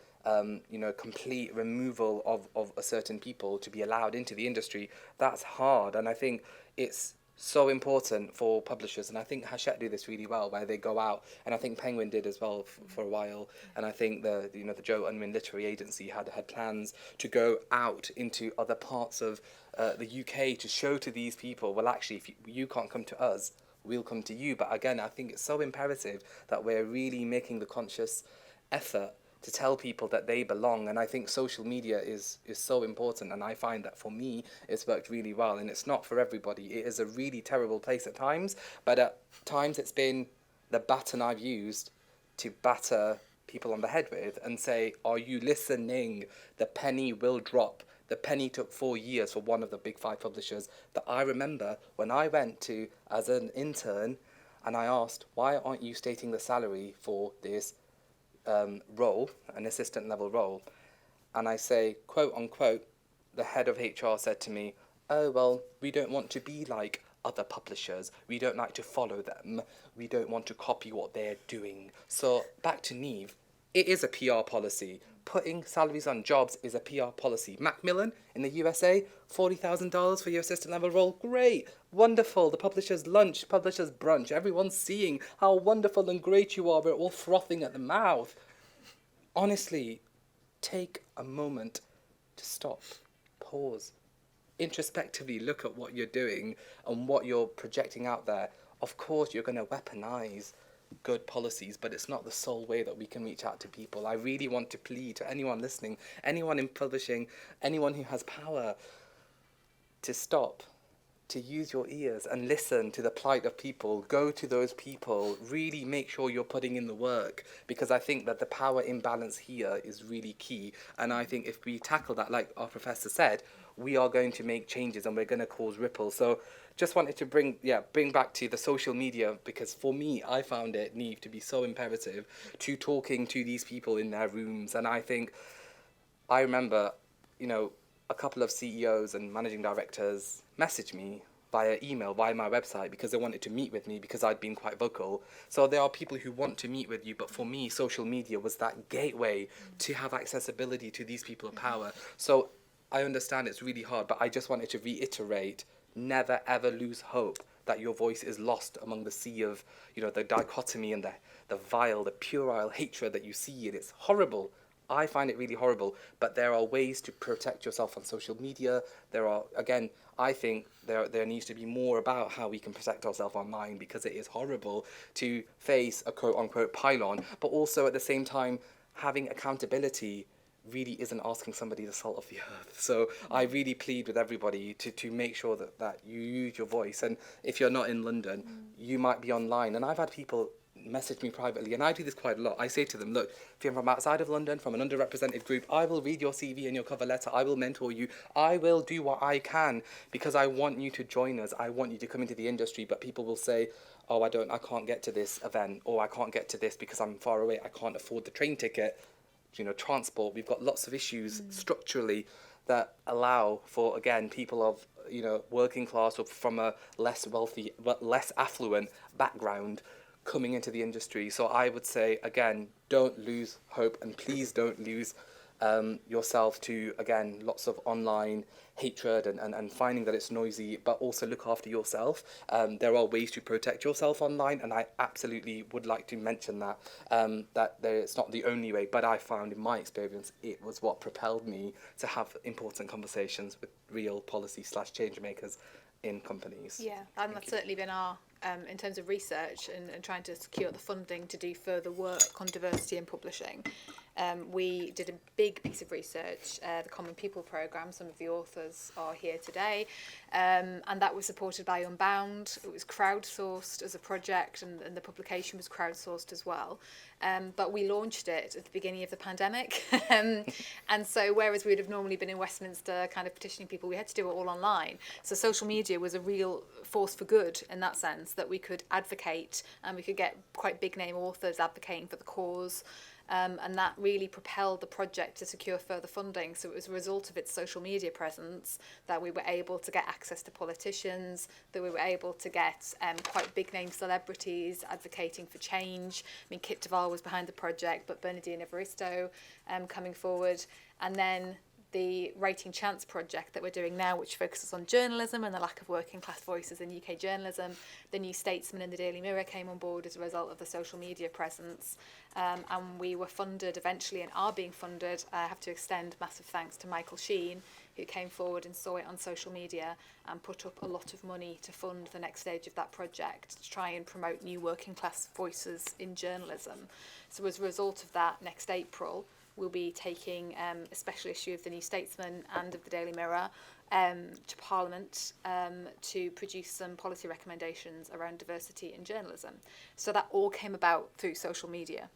complete removal of a certain people to be allowed into the industry, that's hard. And I think it's so important for publishers, and I think Hachette do this really well, where they go out, and I think Penguin did as well for a while, and I think the Joe Unwin Literary Agency had plans to go out into other parts of the UK to show to these people, well actually if you can't come to us, we'll come to you. But again, I think it's so imperative that we're really making the conscious effort to tell people that they belong. And I think social media is so important, and I find that for me it's worked really well. And it's not for everybody. It is a really terrible place at times, but at times it's been the baton I've used to batter people on the head with and say, are you listening? The penny will drop. The penny took 4 years for one of the big 5 publishers that I remember when I went to as an intern, and I asked, why aren't you stating the salary for this role, an assistant level role? And I say, quote unquote, the head of HR said to me, oh, well, we don't want to be like other publishers. We don't like to follow them. We don't want to copy what they're doing. So back to Niamh, it is a PR policy. Putting salaries on jobs is a PR policy. Macmillan in the USA, $40,000 for your assistant level role. Great, wonderful. The publisher's lunch, publisher's brunch. Everyone's seeing how wonderful and great you are. We're all frothing at the mouth. Honestly, take a moment to stop, pause, introspectively look at what you're doing and what you're projecting out there. Of course, you're going to weaponize good policies, but it's not the sole way that we can reach out to people. I really want to plead to anyone listening, anyone in publishing, anyone who has power, to stop, to use your ears and listen to the plight of people. Go to those people, really make sure you're putting in the work, because I think that the power imbalance here is really key. And I think if we tackle that, like our professor said, we are going to make changes and we're going to cause ripples. So just wanted to bring back to the social media, because for me, I found it, Niamh, to be so imperative to talking to these people in their rooms. And I think, I remember, a couple of CEOs and managing directors messaged me via email, via my website, because they wanted to meet with me because I'd been quite vocal. So there are people who want to meet with you, but for me, social media was that gateway to have accessibility to these people of power. So I understand it's really hard, but I just wanted to reiterate, never ever lose hope that your voice is lost among the sea of, the dichotomy and the vile, the puerile hatred that you see, and it's horrible. I find it really horrible, but there are ways to protect yourself on social media. There are, again, I think there needs to be more about how we can protect ourselves online, because it is horrible to face a quote-unquote pylon, but also at the same time, having accountability really isn't asking somebody the salt of the earth. So I really plead with everybody to make sure that you use your voice. And if you're not in London, you might be online. And I've had people message me privately, and I do this quite a lot. I say to them, look, if you're from outside of London, from an underrepresented group, I will read your CV and your cover letter. I will mentor you. I will do what I can because I want you to join us. I want you to come into the industry. But people will say, oh, I can't get to this event, or I can't get to this because I'm far away. I can't afford the train ticket. Transport. We've got lots of issues structurally that allow for, again, people of working class or from a less wealthy but less affluent background coming into the industry. So I would say, again, don't lose hope, and please don't lose yourself to, again, lots of online hatred and finding that it's noisy, but also look after yourself. There are ways to protect yourself online, and I absolutely would like to mention that it's not the only way, but I found in my experience it was what propelled me to have important conversations with real policy / change makers in companies. Yeah, and that's certainly been our, in terms of research and trying to secure the funding to do further work on diversity in publishing. We did a big piece of research, the Common People programme. Some of the authors are here today, and that was supported by Unbound. It was crowdsourced as a project, and the publication was crowdsourced as well. But we launched it at the beginning of the pandemic, and so whereas we would have normally been in Westminster kind of petitioning people, we had to do it all online. So social media was a real force for good in that sense, that we could advocate and we could get quite big name authors advocating for the cause. And that really propelled the project to secure further funding. So it was a result of its social media presence that we were able to get access to politicians, that we were able to get quite big name celebrities advocating for change. I mean, Kit Duvall was behind the project, but Bernardine Evaristo coming forward. And then the Rating Chance project that we're doing now, which focuses on journalism and the lack of working class voices in UK journalism. The New Statesman and the Daily Mirror came on board as a result of the social media presence. And we were funded eventually and are being funded. I have to extend massive thanks to Michael Sheen, who came forward and saw it on social media and put up a lot of money to fund the next stage of that project to try and promote new working class voices in journalism. So as a result of that, next April, we'll be taking a special issue of the New Statesman and of the Daily Mirror to Parliament to produce some policy recommendations around diversity in journalism. So that all came about through social media.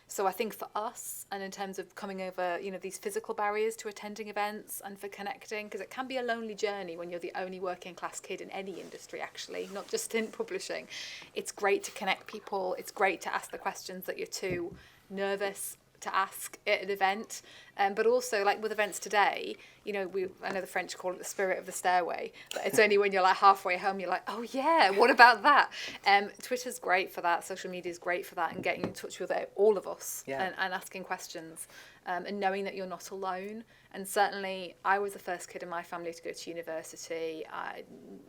So I think for us, and in terms of coming over, these physical barriers to attending events and for connecting, because it can be a lonely journey when you're the only working class kid in any industry, actually, not just in publishing. It's great to connect people. It's great to ask the questions that you're too nervous to ask at an event, but also like with events today, I know the French call it the spirit of the stairway, but it's only when you're like halfway home you're like, oh yeah, what about that? Twitter's great for that, social media is great for that, and getting in touch with all of us and asking questions, and knowing that you're not alone. And certainly I was the first kid in my family to go to university.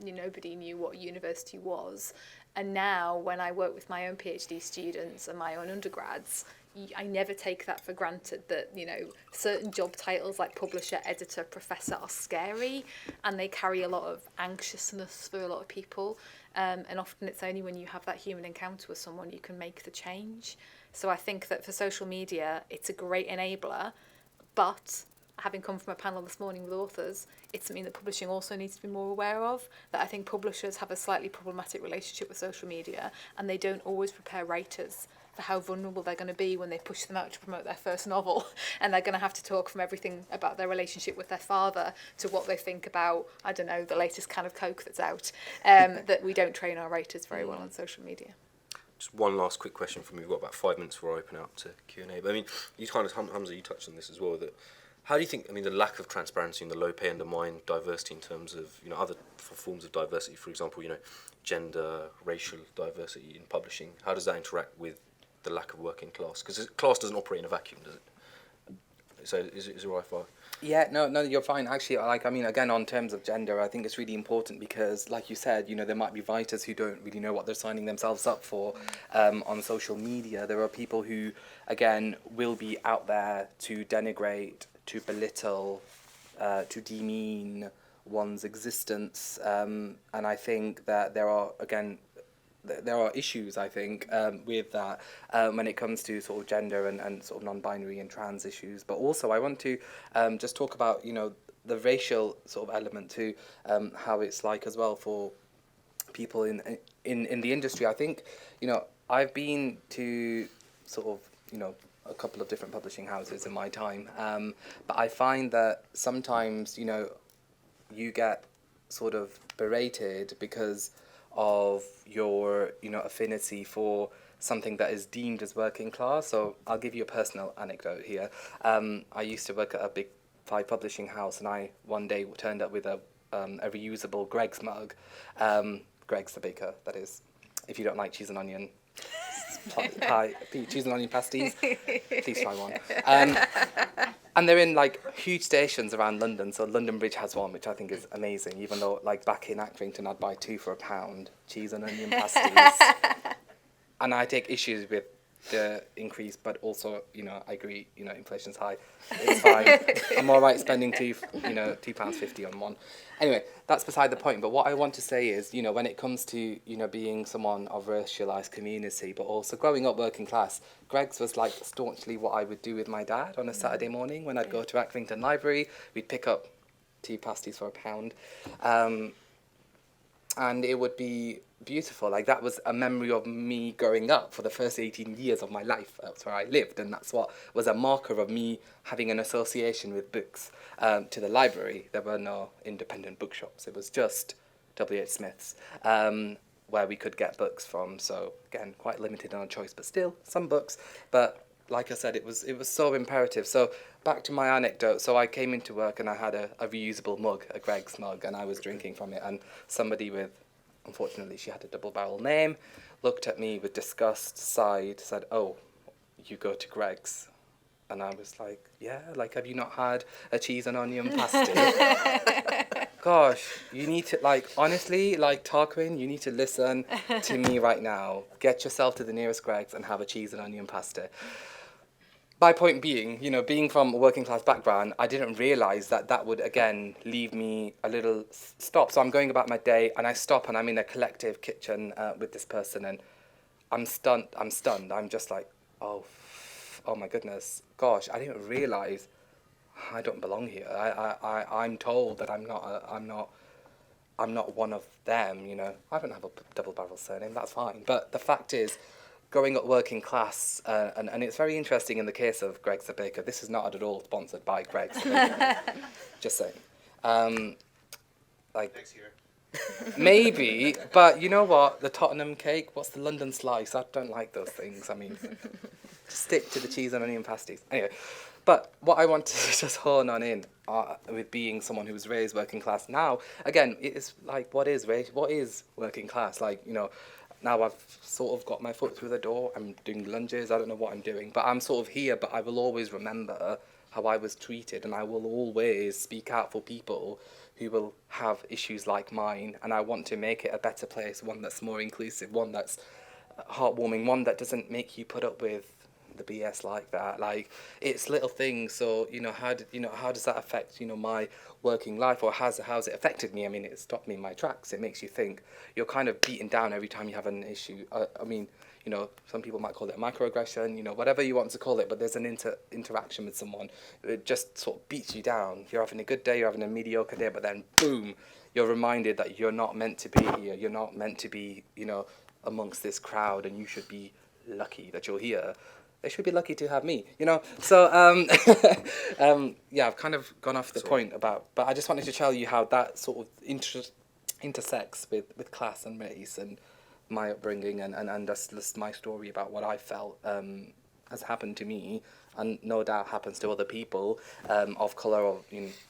Nobody knew what university was, and now when I work with my own PhD students and my own undergrads, I never take that for granted, that certain job titles like publisher, editor, professor are scary, and they carry a lot of anxiousness for a lot of people, and often it's only when you have that human encounter with someone you can make the change. So I think that for social media it's a great enabler, but having come from a panel this morning with authors, it's something that publishing also needs to be more aware of, that I think publishers have a slightly problematic relationship with social media, and they don't always prepare writers for how vulnerable they're going to be when they push them out to promote their first novel, and they're going to have to talk from everything about their relationship with their father to what they think about, I don't know, the latest can of Coke that's out, that we don't train our writers very well on social media. Just one last quick question from me. We've got about 5 minutes before I open up to Q&A. But I mean, you kind of, Hamza, you touched on this as well, that how do you think, the lack of transparency and the low pay undermine diversity in terms of, other forms of diversity, for example, gender, racial diversity in publishing? How does that interact with the lack of working class? Because class doesn't operate in a vacuum, does it? So is it right for? Yeah, no, you're fine. Actually, again, on terms of gender, I think it's really important because, like you said, there might be writers who don't really know what they're signing themselves up for on social media. There are people who, again, will be out there to denigrate, to belittle, to demean one's existence. And I think that there are issues, I think, with that when it comes to sort of gender and sort of non-binary and trans issues. But also I want to just talk about, the racial sort of element to how it's like as well for people in the industry. I think, I've been to sort of, a couple of different publishing houses in my time, but I find that sometimes, you get sort of berated because of your, affinity for something that is deemed as working class. So I'll give you a personal anecdote here. I used to work at a big 5 publishing house, and I one day turned up with a reusable Greggs mug. Greggs the baker, that is. If you don't like cheese and onion, cheese and onion pasties, please try one. And they're in like huge stations around London. So London Bridge has one, which I think is amazing. Even though like back in Accrington, I'd buy 2 for £1, cheese and onion pasties. And I take issues with the increase, but also, I agree, inflation's high. It's fine. I'm all right spending £2.50 on one. Anyway, that's beside the point. But what I want to say is, when it comes to, being someone of racialised community, but also growing up working class, Greggs was like staunchly what I would do with my dad on a Saturday morning when I'd go to Accrington Library. We'd pick up 2 pasties for £1. And it would be beautiful. Like, that was a memory of me growing up for the first 18 years of my life. That's where I lived, and that's what was a marker of me having an association with books. To the library, there were no independent bookshops. It was just W.H. Smith's, where we could get books from. So, again, quite limited on choice, but still, some books. But, like I said, it was so imperative. So, back to my anecdote. So I came into work and I had a reusable mug, a Greggs mug, and I was drinking from it. And somebody with, unfortunately, she had a double-barrel name, looked at me with disgust, sighed, said, "Oh, you go to Greggs." And I was like, "Yeah, like, have you not had a cheese and onion pasty?" Gosh, you need to, like, honestly, like, Tarquin, you need to listen to me right now. Get yourself to the nearest Greggs and have a cheese and onion pasta. My point being, being from a working class background, I didn't realise that would, again, leave me a little stop. So I'm going about my day and I stop and I'm in a collective kitchen with this person and I'm stunned. I'm just like, oh my goodness. Gosh, I didn't realise I don't belong here. I'm told that I'm not one of them, I don't have a double-barrel surname, that's fine. But the fact is, growing up working class, and it's very interesting in the case of Greggs the Baker. This is not at all sponsored by Greggs the Baker. Just saying. Next year. Maybe, but you know what? The Tottenham cake, what's the London slice? I don't like those things. I mean, stick to the cheese and onion pasties. Anyway, but what I want to just hone on in with being someone who was raised working class now, again, it is like, what is working class? Like, now I've sort of got my foot through the door, I'm doing lunges, I don't know what I'm doing, but I'm sort of here, but I will always remember how I was treated, and I will always speak out for people who will have issues like mine, and I want to make it a better place, one that's more inclusive, one that's heartwarming, one that doesn't make you put up with the BS like that. Like, it's little things. So how does that affect my working life, or how's it affected me? I mean, it stopped me in my tracks. It makes you think. You're kind of beaten down every time you have an issue. I mean, some people might call it a microaggression, whatever you want to call it, but there's an interaction with someone. It just sort of beats you down. You're having a good day, you're having a mediocre day, but then boom, you're reminded that you're not meant to be here. You're not meant to be amongst this crowd, and you should be lucky that you're here. They should be lucky to have me, So, yeah, I've kind of gone off the point but I just wanted to tell you how that sort of intersects with class and race and my upbringing and just my story about what I felt has happened to me, and no doubt happens to other people of colour or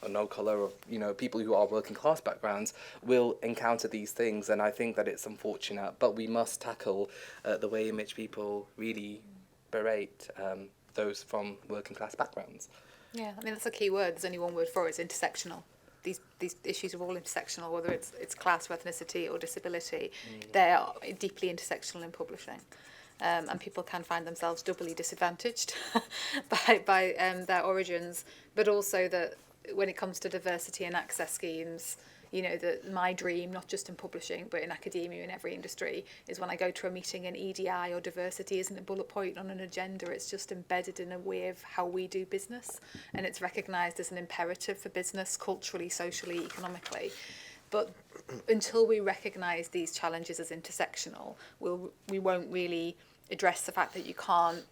no colour, or people who are working class backgrounds will encounter these things, and I think that it's unfortunate, but we must tackle the way in which people really berate those from working class backgrounds. Yeah, I mean, that's a key word. There's only one word for it: it's intersectional. These issues are all intersectional, whether it's class, or ethnicity, or disability. They are deeply intersectional in publishing, and people can find themselves doubly disadvantaged by their origins, but also that when it comes to diversity and access schemes, that my dream, not just in publishing, but in academia, in every industry, is when I go to a meeting and EDI or diversity isn't a bullet point on an agenda, it's just embedded in a way of how we do business, and it's recognised as an imperative for business, culturally, socially, economically. But until we recognise these challenges as intersectional, we won't really address the fact that you can't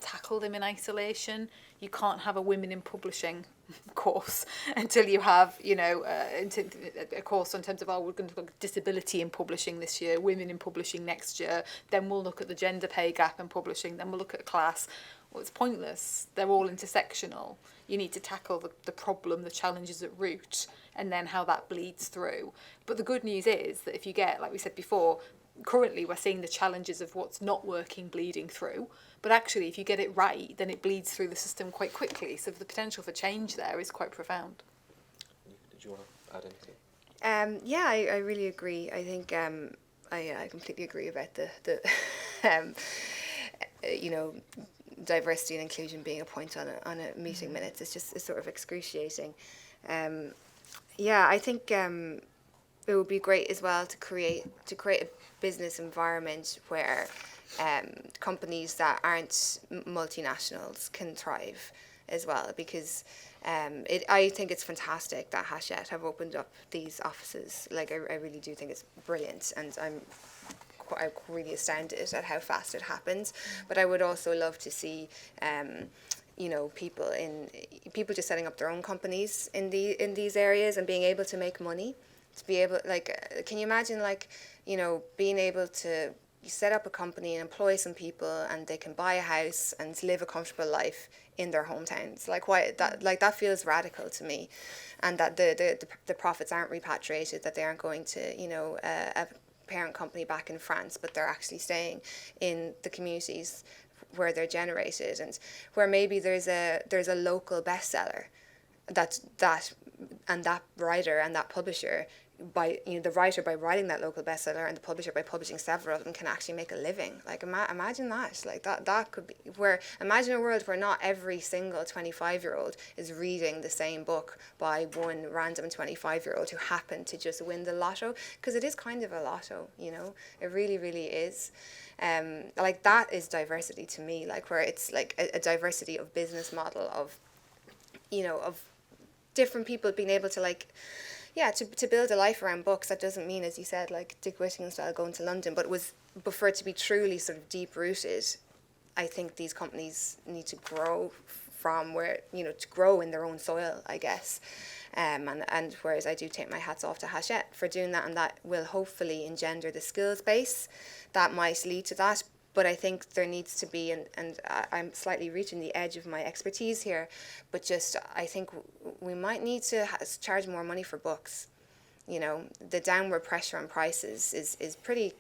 tackle them in isolation. You can't have a women in publishing course until you have, a course in terms of, we're going to look at disability in publishing this year, women in publishing next year, then we'll look at the gender pay gap in publishing, then we'll look at class. Well, it's pointless. They're all intersectional. You need to tackle the problem, the challenges at root, and then how that bleeds through. But the good news is that if you get, like we said before, currently we're seeing the challenges of what's not working bleeding through. But actually, if you get it right, then it bleeds through the system quite quickly. So the potential for change there is quite profound. Did you want to add anything? Yeah, I really agree. I think I completely agree about the diversity and inclusion being a point on a meeting minutes. It's sort of excruciating. I think it would be great as well to create a business environment where companies that aren't multinationals can thrive as well, because I think it's fantastic that Hachette have opened up these offices. Like, I really do think it's brilliant, and I'm really astounded at how fast it happens. But I would also love to see people just setting up their own companies in these areas and being able to make money. To be able, can you imagine, being able to set up a company and employ some people, and they can buy a house and live a comfortable life in their hometowns? That feels radical to me, and that the profits aren't repatriated, that they aren't going to a parent company back in France, but they're actually staying in the communities where they're generated, and where maybe there's a local bestseller that writer and that publisher, by the writer by writing that local bestseller, and the publisher by publishing several of them, can actually make a living. Imagine that. That could be imagine a world where not every single 25-year-old is reading the same book by one random 25-year-old who happened to just win the lotto, because it is kind of a lotto, it really, really is. That is diversity to me, where it's a diversity of business model, of different people being able to to build a life around books. That doesn't mean, as you said, Dick Whittingham style, going to London, but for it to be truly sort of deep rooted, I think these companies need to grow from where, to grow in their own soil, I guess. And whereas I do take my hats off to Hachette for doing that, and that will hopefully engender the skills base that might lead to that. But I think there needs to be, and I'm slightly reaching the edge of my expertise here, but just I think we might need to charge more money for books. The downward pressure on prices is pretty,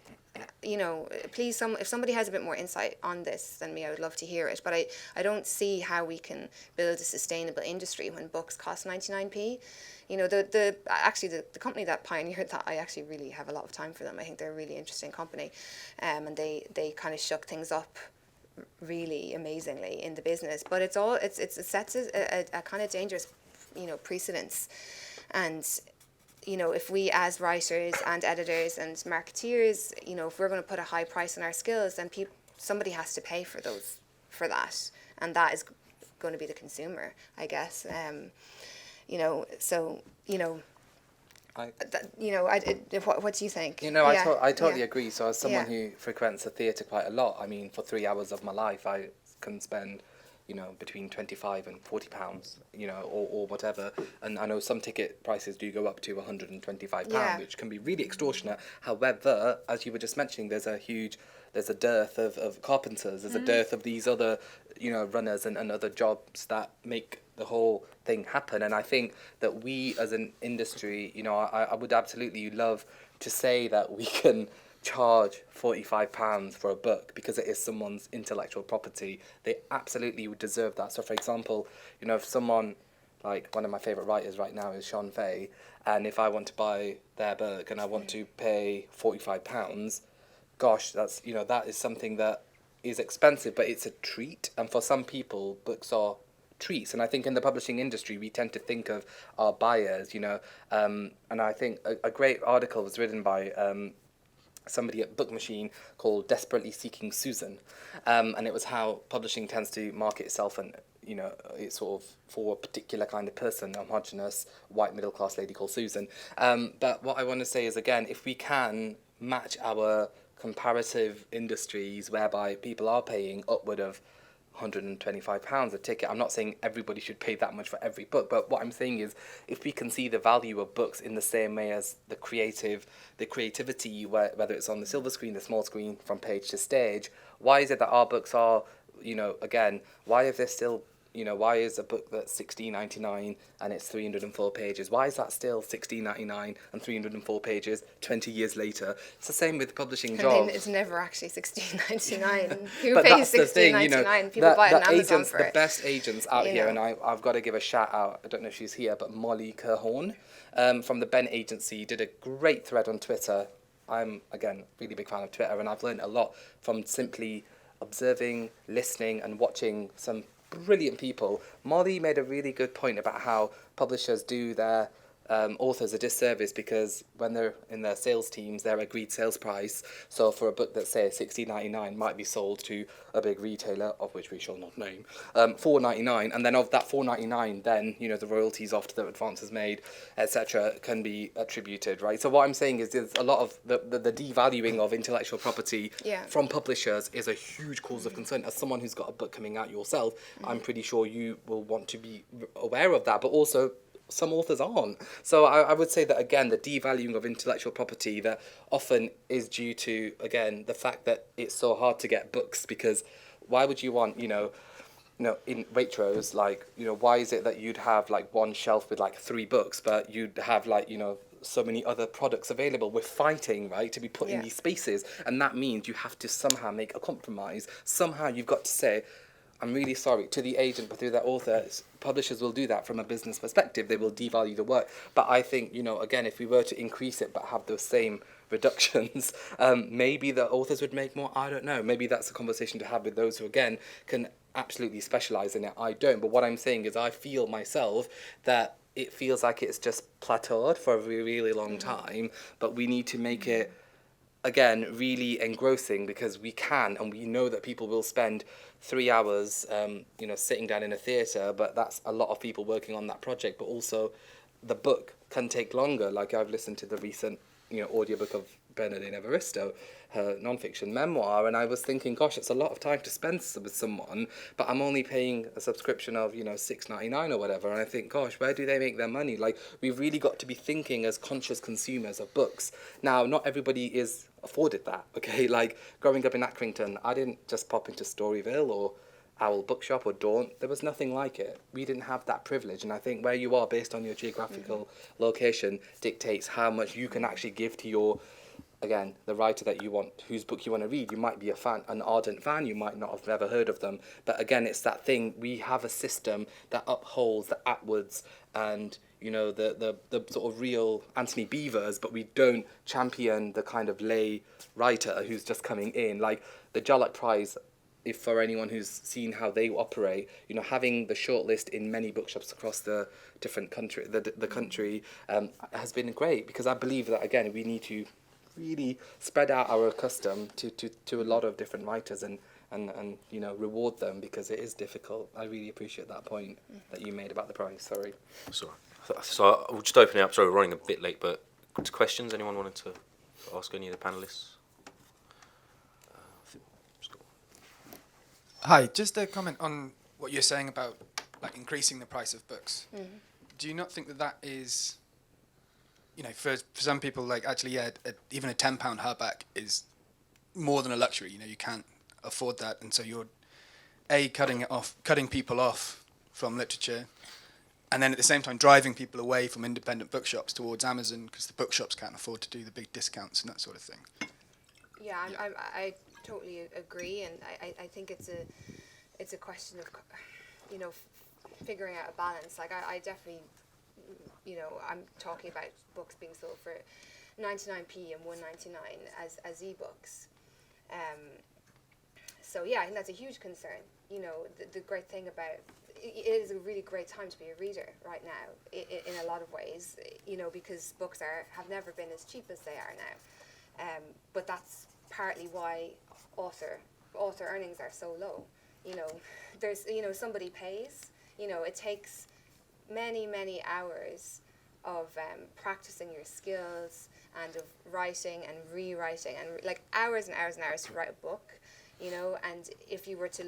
please, if somebody has a bit more insight on this than me, I would love to hear it. But I don't see how we can build a sustainable industry when books cost 99p. The company that pioneered that, I actually really have a lot of time for them. I think they're a really interesting company, and they kind of shook things up really amazingly in the business. But it sets a kind of dangerous, precedence, and if we as writers and editors and marketeers, if we're going to put a high price on our skills, then somebody has to pay for that, and that is going to be the consumer, I guess. What do you think? I totally agree. So as someone who frequents the theatre quite a lot, I mean, for 3 hours of my life, I can spend, between £25 and £40, or whatever. And I know some ticket prices do go up to £125, which can be really extortionate. However, as you were just mentioning, there's a dearth of carpenters, there's a dearth of these other, runners and other jobs that make the whole thing happen. And I think that we as an industry, I would absolutely love to say that we can charge £45 for a book because it is someone's intellectual property. They absolutely would deserve that. So for example, if someone, like one of my favourite writers right now is Sean Fay, and if I want to buy their book and I want to pay £45, gosh, that's that is something that is expensive, but it's a treat. And for some people, books are treats. And I think in the publishing industry, we tend to think of our buyers, and I think a great article was written by somebody at Book Machine called Desperately Seeking Susan, and it was how publishing tends to market itself and it's sort of for a particular kind of person, a homogenous white middle class lady called Susan. But what I want to say is, again, if we can match our comparative industries whereby people are paying upward of £125 a ticket. I'm not saying everybody should pay that much for every book, but what I'm saying is, if we can see the value of books in the same way as the creativity, whether it's on the silver screen, the small screen, from page to stage, why is it that our books are, again, why are there still, why is a book that's £16.99 and it's 304 pages? Why is that still £16.99 and 304 pages 20 years later? It's the same with publishing jobs. It's never actually £16.99. Who But pays that's the thing, £16.99? People buy it on Amazon agents, for the it. best agents out You here, know. and I've got to give a shout out. I don't know if she's here, but Molly Kerhorn from the Ben Agency did a great thread on Twitter. I'm, again, really big fan of Twitter, and I've learned a lot from simply observing, listening, and watching some brilliant people. Molly made a really good point about how publishers do their authors a disservice, because when they're in their sales teams, their agreed sales price, so for a book that, say, £16.99 might be sold to a big retailer, of which we shall not name, £4.99, and then of that £4.99, then, the royalties after the advances made, etc., can be attributed, right? So what I'm saying is there's a lot of the devaluing of intellectual property from publishers is a huge cause of concern. As someone who's got a book coming out yourself, I'm pretty sure you will want to be aware of that, but also some authors aren't. So I would say that, again, the devaluing of intellectual property that often is due to, again, the fact that it's so hard to get books, because why would you want, in Waitrose, why is it that you'd have one shelf with 3 books, but you'd have so many other products available? We're fighting, right, to be put in these spaces, and that means you have to somehow make a compromise. Somehow you've got to say, I'm really sorry, to the agent, but through their author. Publishers will do that from a business perspective. They will devalue the work. But I think, again, if we were to increase it but have those same reductions, maybe the authors would make more. I don't know. Maybe that's a conversation to have with those who, again, can absolutely specialise in it. I don't. But what I'm saying is, I feel myself that it feels like it's just plateaued for a really, really long time. But we need to make it, again, really engrossing, because we can, and we know that people will spend 3 hours, sitting down in a theatre, but that's a lot of people working on that project. But also, the book can take longer. Like, I've listened to the recent, audiobook of Bernardine Evaristo, her non-fiction memoir, and I was thinking, gosh, it's a lot of time to spend with someone, but I'm only paying a subscription of, $6.99 or whatever, and I think, gosh, where do they make their money? We've really got to be thinking as conscious consumers of books. Now, not everybody is afforded that, okay? Growing up in Accrington, I didn't just pop into Storyville or Owl Bookshop or Daunt. There was nothing like it. We didn't have that privilege, and I think where you are based on your geographical location dictates how much you can actually give to your, again, the writer that you want, whose book you want to read. You might be a fan, an ardent fan, you might not have ever heard of them, but again, it's that thing, we have a system that upholds the Atwoods and, the sort of real Anthony Beevers, but we don't champion the kind of lay writer who's just coming in. The Jarlath Prize, if for anyone who's seen how they operate, having the shortlist in many bookshops across the different country, the country, has been great, because I believe that, again, we need to really spread out our custom to a lot of different writers and reward them, because it is difficult. I really appreciate that point that you made about the price. Sorry. Sorry. So we'll just open it up. Sorry, we're running a bit late, but questions? Anyone wanted to ask any of the panelists? Hi, just a comment on what you're saying about increasing the price of books. Do you not think that is, for some people, actually, even a £10 hardback is more than a luxury. You can't afford that, and so you're cutting people off from literature, and then at the same time driving people away from independent bookshops towards Amazon, because the bookshops can't afford to do the big discounts and that sort of thing. Yeah, I totally agree, and I think it's a question of, figuring out a balance. I definitely, I'm talking about books being sold for 99p and 1.99 as ebooks. So yeah, I think that's a huge concern. The great thing about it is a really great time to be a reader right now, in a lot of ways, because books have never been as cheap as they are now. But that's partly why author earnings are so low, you know, there's, you know, somebody pays, you know, it takes many, many hours of practicing your skills and of writing and rewriting and like hours and hours and hours to write a book, you know, and if you were to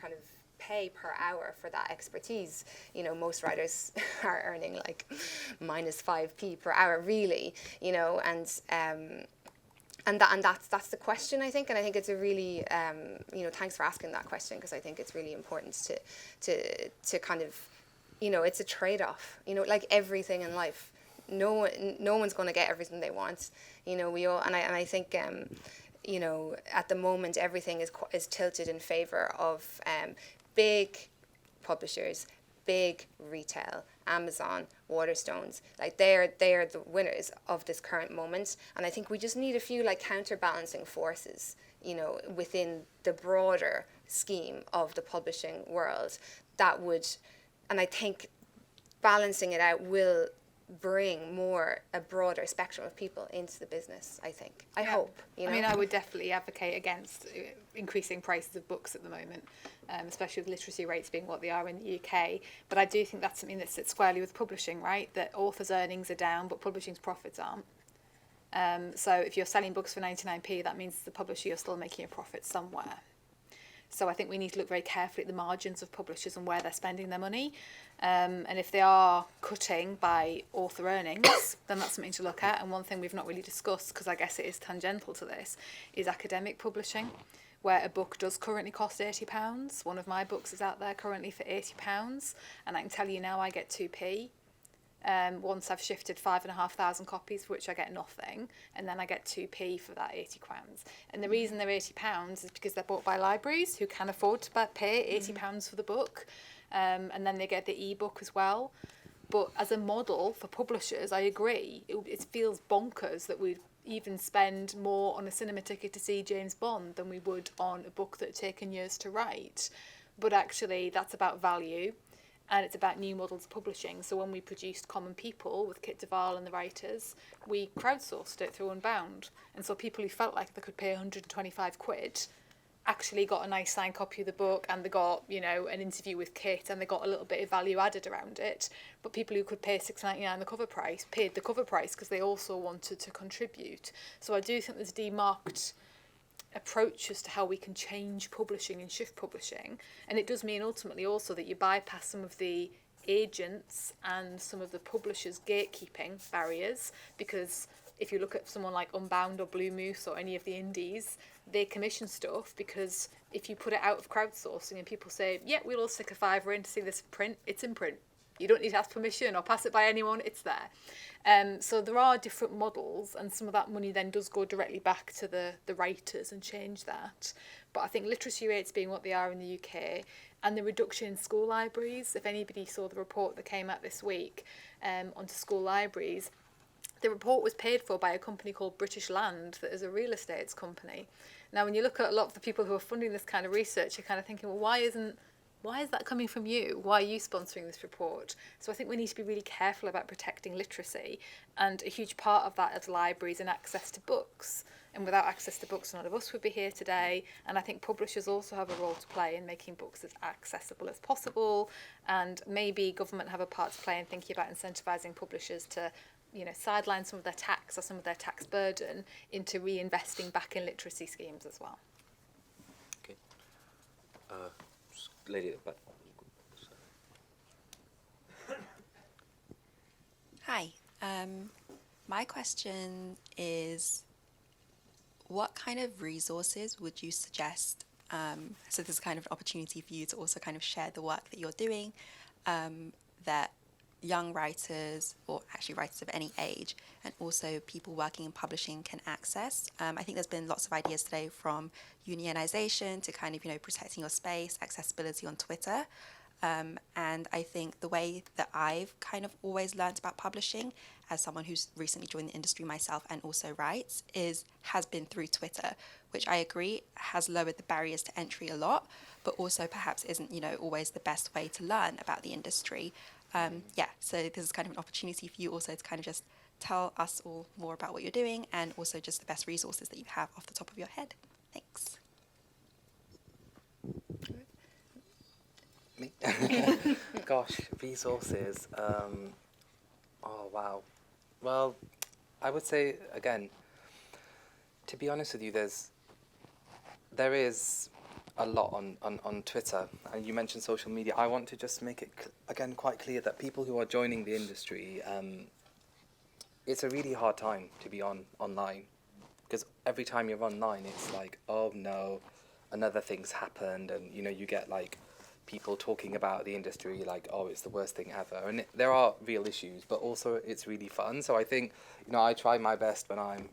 kind of pay per hour for that expertise, you know, most writers are earning like minus 5p per hour, really, you know, and that's the question, I think, and I think it's a really you know, thanks for asking that question, because I think it's really important to kind of, you know, it's a trade-off, you know, like everything in life. No one's going to get everything they want, you know. We all, and I think you know, at the moment everything is tilted in favor of big publishers, big retail, Amazon, Waterstones, like they're the winners of this current moment. And I think we just need a few like counterbalancing forces, you know, within the broader scheme of the publishing world that would, and I think balancing it out will bring a broader spectrum of people into the business, I think. I hope, you know. I mean, I would definitely advocate against increasing prices of books at the moment, especially with literacy rates being what they are in the UK. But I do think that's something that sits squarely with publishing, right? That authors' earnings are down, but publishing's profits aren't. So if you're selling books for 99p, that means the publisher, you're still making a profit somewhere. So I think we need to look very carefully at the margins of publishers and where they're spending their money. And if they are cutting by author earnings, then that's something to look at. And one thing we've not really discussed, because I guess it is tangential to this, is academic publishing, where a book does currently cost £80. One of my books is out there currently for £80. And I can tell you now I get 2p. Once I've shifted 5,500 copies, for which I get nothing, and then I get 2p for that £80. And the reason they're £80 is because they're bought by libraries who can afford to pay £80 for the book, and then they get the ebook as well. But as a model for publishers, I agree, it feels bonkers that we'd even spend more on a cinema ticket to see James Bond than we would on a book that had taken years to write. But actually, that's about value. And it's about new models of publishing. So when we produced Common People with Kit Duvall and the writers, we crowdsourced it through Unbound. And so people who felt like they could pay 125 quid actually got a nice signed copy of the book, and they got, you know, an interview with Kit, and they got a little bit of value added around it. But people who could pay £6.99 the cover price paid the cover price because they also wanted to contribute. So I do think there's demarked approach as to how we can change publishing and shift publishing, and it does mean ultimately also that you bypass some of the agents and some of the publishers' gatekeeping barriers, because if you look at someone like Unbound or Blue Moose or any of the indies, they commission stuff because if you put it out of crowdsourcing and people say, yeah, we'll all stick a £5 in to see this print, it's in print. You don't need to ask permission or pass it by anyone, it's there. So there are different models, and some of that money then does go directly back to the writers and change that. But I think literacy rates being what they are in the UK, and the reduction in school libraries, if anybody saw the report that came out this week onto school libraries, the report was paid for by a company called British Land, that is a real estate company. Now, when you look at a lot of the people who are funding this kind of research, you're kind of thinking, well, why is that coming from you? Why are you sponsoring this report? So I think we need to be really careful about protecting literacy, and a huge part of that is libraries and access to books. And without access to books, none of us would be here today. And I think publishers also have a role to play in making books as accessible as possible. And maybe government have a part to play in thinking about incentivising publishers to, you know, sideline some of their tax or some of their tax burden into reinvesting back in literacy schemes as well. Okay. Lady at the back. Hi. My question is, what kind of resources would you suggest? So there's kind of an opportunity for you to also kind of share the work that you're doing, that young writers, or actually writers of any age, and also people working in publishing can access. I think there's been lots of ideas today, from unionization to kind of, you know, protecting your space, accessibility on Twitter. And I think the way that I've kind of always learned about publishing, as someone who's recently joined the industry myself and also writes, has been through Twitter, which I agree has lowered the barriers to entry a lot, but also perhaps isn't, you know, always the best way to learn about the industry. So this is kind of an opportunity for you also to kind of just tell us all more about what you're doing, and also just the best resources that you have off the top of your head. Thanks. Me? Gosh, resources. Oh, wow. Well, I would say, again, to be honest with you, there is a lot on Twitter, and you mentioned social media. I want to just make it, again, quite clear that people who are joining the industry, it's a really hard time to be online, because every time you're online, it's like, oh no, another thing's happened, and you get like people talking about the industry like, oh, it's the worst thing ever, and there are real issues, but also it's really fun. So I think I try my best when I'm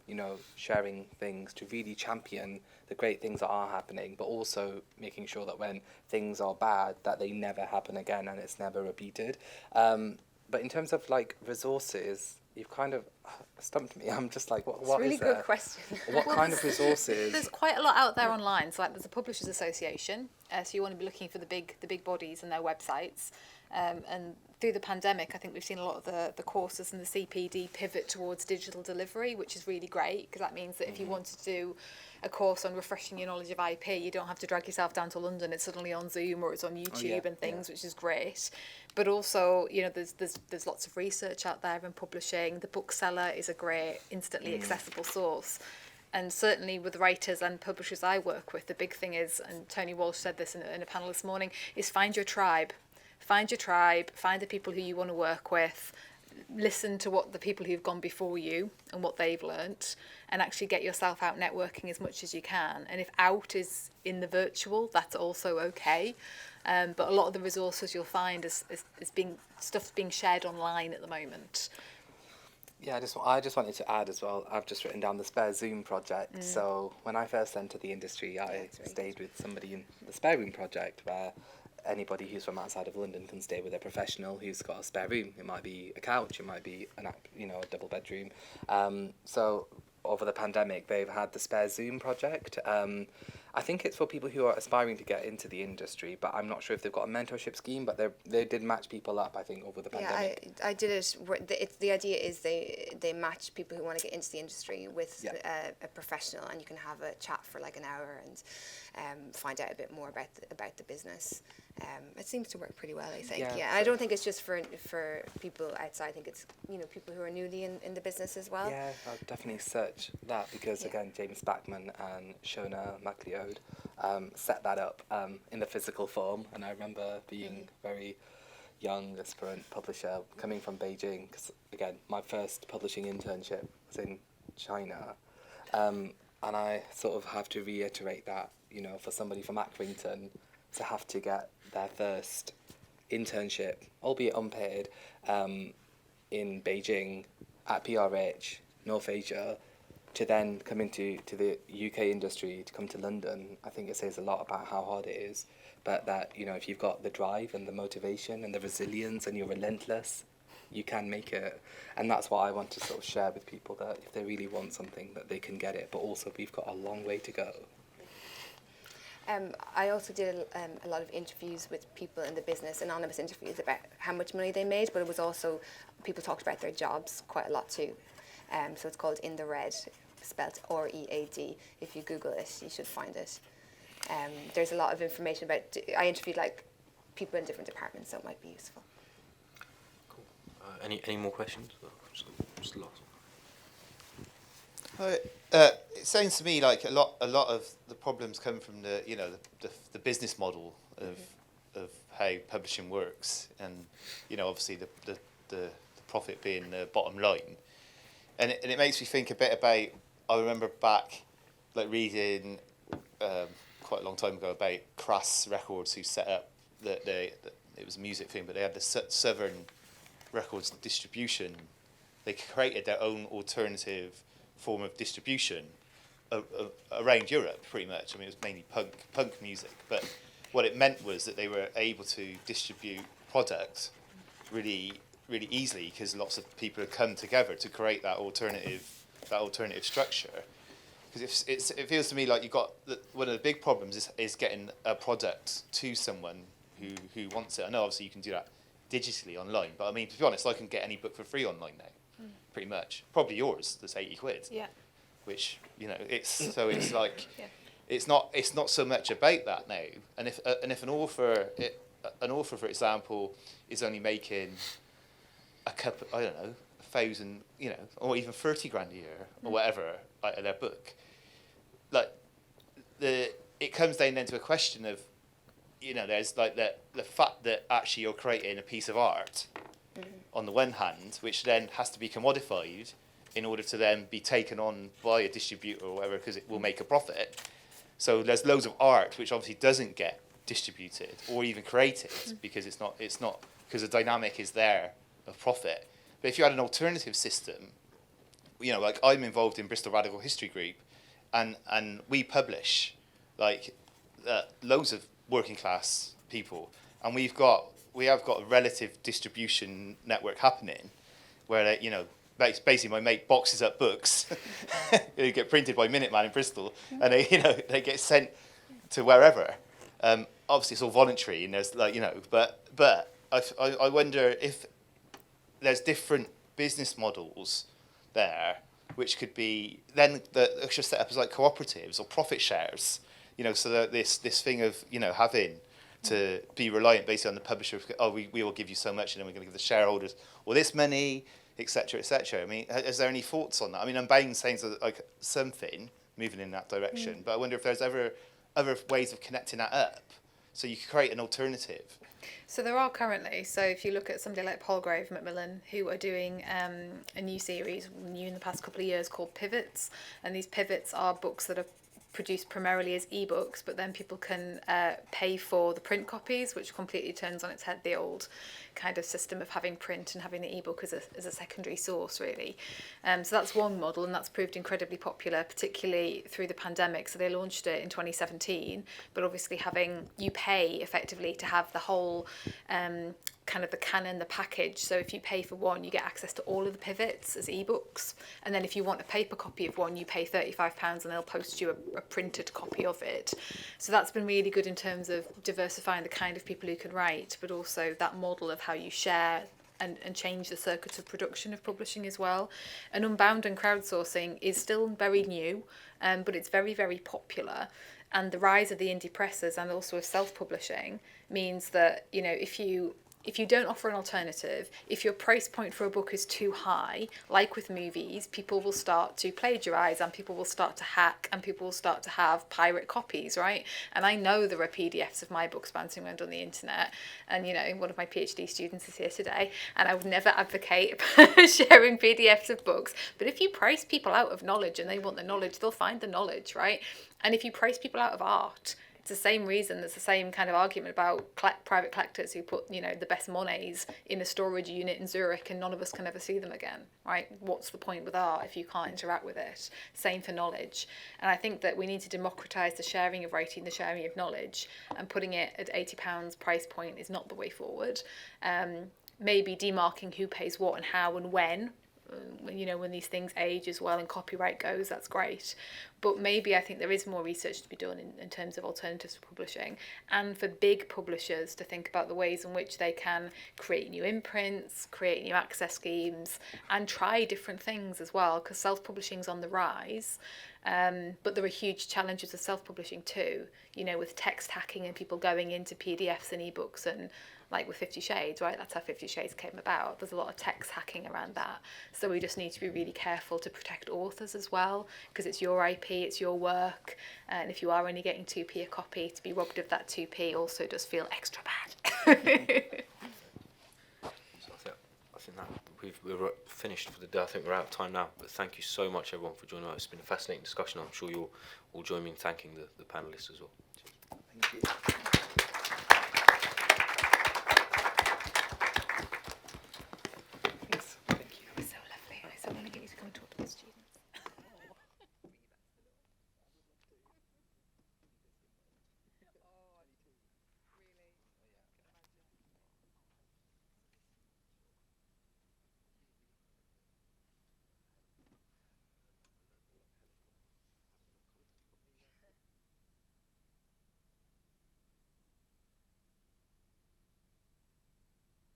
sharing things to really champion the great things that are happening, but also making sure that when things are bad, that they never happen again and it's never repeated. But in terms of like resources, you've kind of stumped me. I'm just like, what It's a really is good there? question. What kind of resources? There's quite a lot out there online. So like there's a publishers association. So you want to be looking for the big bodies and their websites. And through the pandemic, I think we've seen a lot of the courses and the CPD pivot towards digital delivery, which is really great, because that means that if you wanted to do a course on refreshing your knowledge of IP, you don't have to drag yourself down to London. It's suddenly on Zoom or it's on YouTube and things, which is great. But also, there's lots of research out there in publishing. The bookseller is a great, instantly accessible source. And certainly with writers and publishers I work with, the big thing is, and Tony Walsh said this in a panel this morning, is find your tribe. Find your tribe, find the people who you want to work with, listen to what the people who've gone before you and what they've learnt, and actually get yourself out networking as much as you can. And if out is in the virtual, that's also okay. But a lot of the resources you'll find is stuff's being shared online at the moment. Yeah, I just wanted to add as well, I've just written down the Spare Zoom project. So when I first entered the industry, I stayed with somebody in the Spare Room project, where anybody who's from outside of London can stay with a professional who's got a spare room. It might be a couch, it might be a double bedroom. So over the pandemic, they've had the Spare Zoom project. I think it's for people who are aspiring to get into the industry, but I'm not sure if they've got a mentorship scheme, but they did match people up, I think, over the pandemic. Yeah, I did it. The idea is they match people who want to get into the industry with a professional, and you can have a chat for like an hour and find out a bit more about the business. It seems to work pretty well, I think. Yeah, I don't think it's just for people outside. I think it's people who are newly in the business as well. Yeah, I'll definitely search that, because again, James Backman and Shona MacLeod set that up in the physical form, and I remember being very young aspirant publisher coming from Beijing, because again, my first publishing internship was in China, and I sort of have to reiterate that for somebody from Accrington to have to get their first internship, albeit unpaid, in Beijing at PRH, North Asia, to then come into the UK industry, to come to London. I think it says a lot about how hard it is, but that if you've got the drive and the motivation and the resilience and you're relentless, you can make it. And that's what I want to sort of share with people, that if they really want something, that they can get it, but also we've got a long way to go. I also did a lot of interviews with people in the business, anonymous interviews about how much money they made, but it was also, people talked about their jobs quite a lot too. So it's called In the Red, spelled READ. If you Google it, you should find it. There's a lot of information about, I interviewed like people in different departments, so it might be useful. Cool. Any more questions? Just lost. It sounds to me like a lot of the problems come from the business model of how publishing works, and obviously the profit being the bottom line, and it makes me think a bit about, I remember back like reading quite a long time ago about Crass Records, who set up it was a music thing, but they had the Southern Records distribution. They created their own alternative form of distribution around Europe, pretty much. I mean, it was mainly punk music, but what it meant was that they were able to distribute products really, really easily, because lots of people had come together to create that alternative structure. Because it feels to me like you've got one of the big problems is getting a product to someone who wants it. I know obviously you can do that digitally online, but I mean, to be honest, I can get any book for free online now. Pretty much, probably yours. That's £80. Yeah. Which it's like it's not so much about that now. And if an author an author, for example, is only making a couple, I don't know, 1,000, or even 30 grand a year or whatever, like, in their book. Like, it comes down then to a question of, there's like the fact that actually you're creating a piece of art on the one hand, which then has to be commodified in order to then be taken on by a distributor or whatever, because it will make a profit. So there's loads of art which obviously doesn't get distributed or even created because it's not because the dynamic is there of profit. But if you had an alternative system, like I'm involved in Bristol Radical History Group, and we publish like loads of working class people, and we have got a relative distribution network happening where basically my mate boxes up books. They get printed by Minuteman in Bristol, and they get sent to wherever. Obviously, it's all voluntary, and there's but I wonder if there's different business models there, which could be then that should set up as like cooperatives or profit shares. So that this thing of having to be reliant basically on the publisher. We will give you so much, and then we're going to give the shareholders all this money, etc., etc. I mean, is there any thoughts on that? I mean, I'm buying things like something moving in that direction, but I wonder if there's other ways of connecting that up, so you could create an alternative. So there are currently. So if you look at somebody like Palgrave Macmillan, who are doing a new series, new in the past couple of years, called Pivots, and these pivots are books that are produced primarily as ebooks, but then people can pay for the print copies, which completely turns on its head the old kind of system of having print and having the ebook as a secondary source, really. So that's one model, and that's proved incredibly popular, particularly through the pandemic. So they launched it in 2017, but obviously having you pay effectively to have the whole kind of the canon, the package. So if you pay for one, you get access to all of the pivots as ebooks, and then if you want a paper copy of one, you pay £35 and they'll post you a printed copy of it. So that's been really good in terms of diversifying the kind of people who can write, but also that model of how you share and change the circuit of production of publishing as well. And Unbound and crowdsourcing is still very new, but it's very, very popular. And the rise of the indie presses and also of self-publishing means that, if you don't offer an alternative, if your price point for a book is too high, like with movies, people will start to plagiarize, and people will start to hack, and people will start to have pirate copies, right? And I know there are PDFs of my books bouncing around on the internet, and one of my PhD students is here today, and I would never advocate sharing PDFs of books, but if you price people out of knowledge and they want the knowledge, they'll find the knowledge, right? And if you price people out of art, it's the same reason, there's the same kind of argument about private collectors who put, the best Monets in a storage unit in Zurich and none of us can ever see them again, right? What's the point with art if you can't interact with it? Same for knowledge. And I think that we need to democratise the sharing of writing, the sharing of knowledge, and putting it at £80 price point is not the way forward. Maybe demarking who pays what and how and when these things age as well and copyright goes, that's great. But maybe I think there is more research to be done in terms of alternatives to publishing, and for big publishers to think about the ways in which they can create new imprints, create new access schemes, and try different things as well, because self-publishing's on the rise. But there are huge challenges with self-publishing too, with text hacking and people going into PDFs and ebooks, and like with 50 Shades, right? That's how 50 Shades came about. There's a lot of text hacking around that. So we just need to be really careful to protect authors as well, because it's your IP, it's your work. And if you are only getting 2p a copy, to be robbed of that 2p also does feel extra bad. So I think that we're finished for the day. I think we're out of time now. But thank you so much, everyone, for joining us. It's been a fascinating discussion. I'm sure you'll all join me in thanking the panellists as well. Thank you.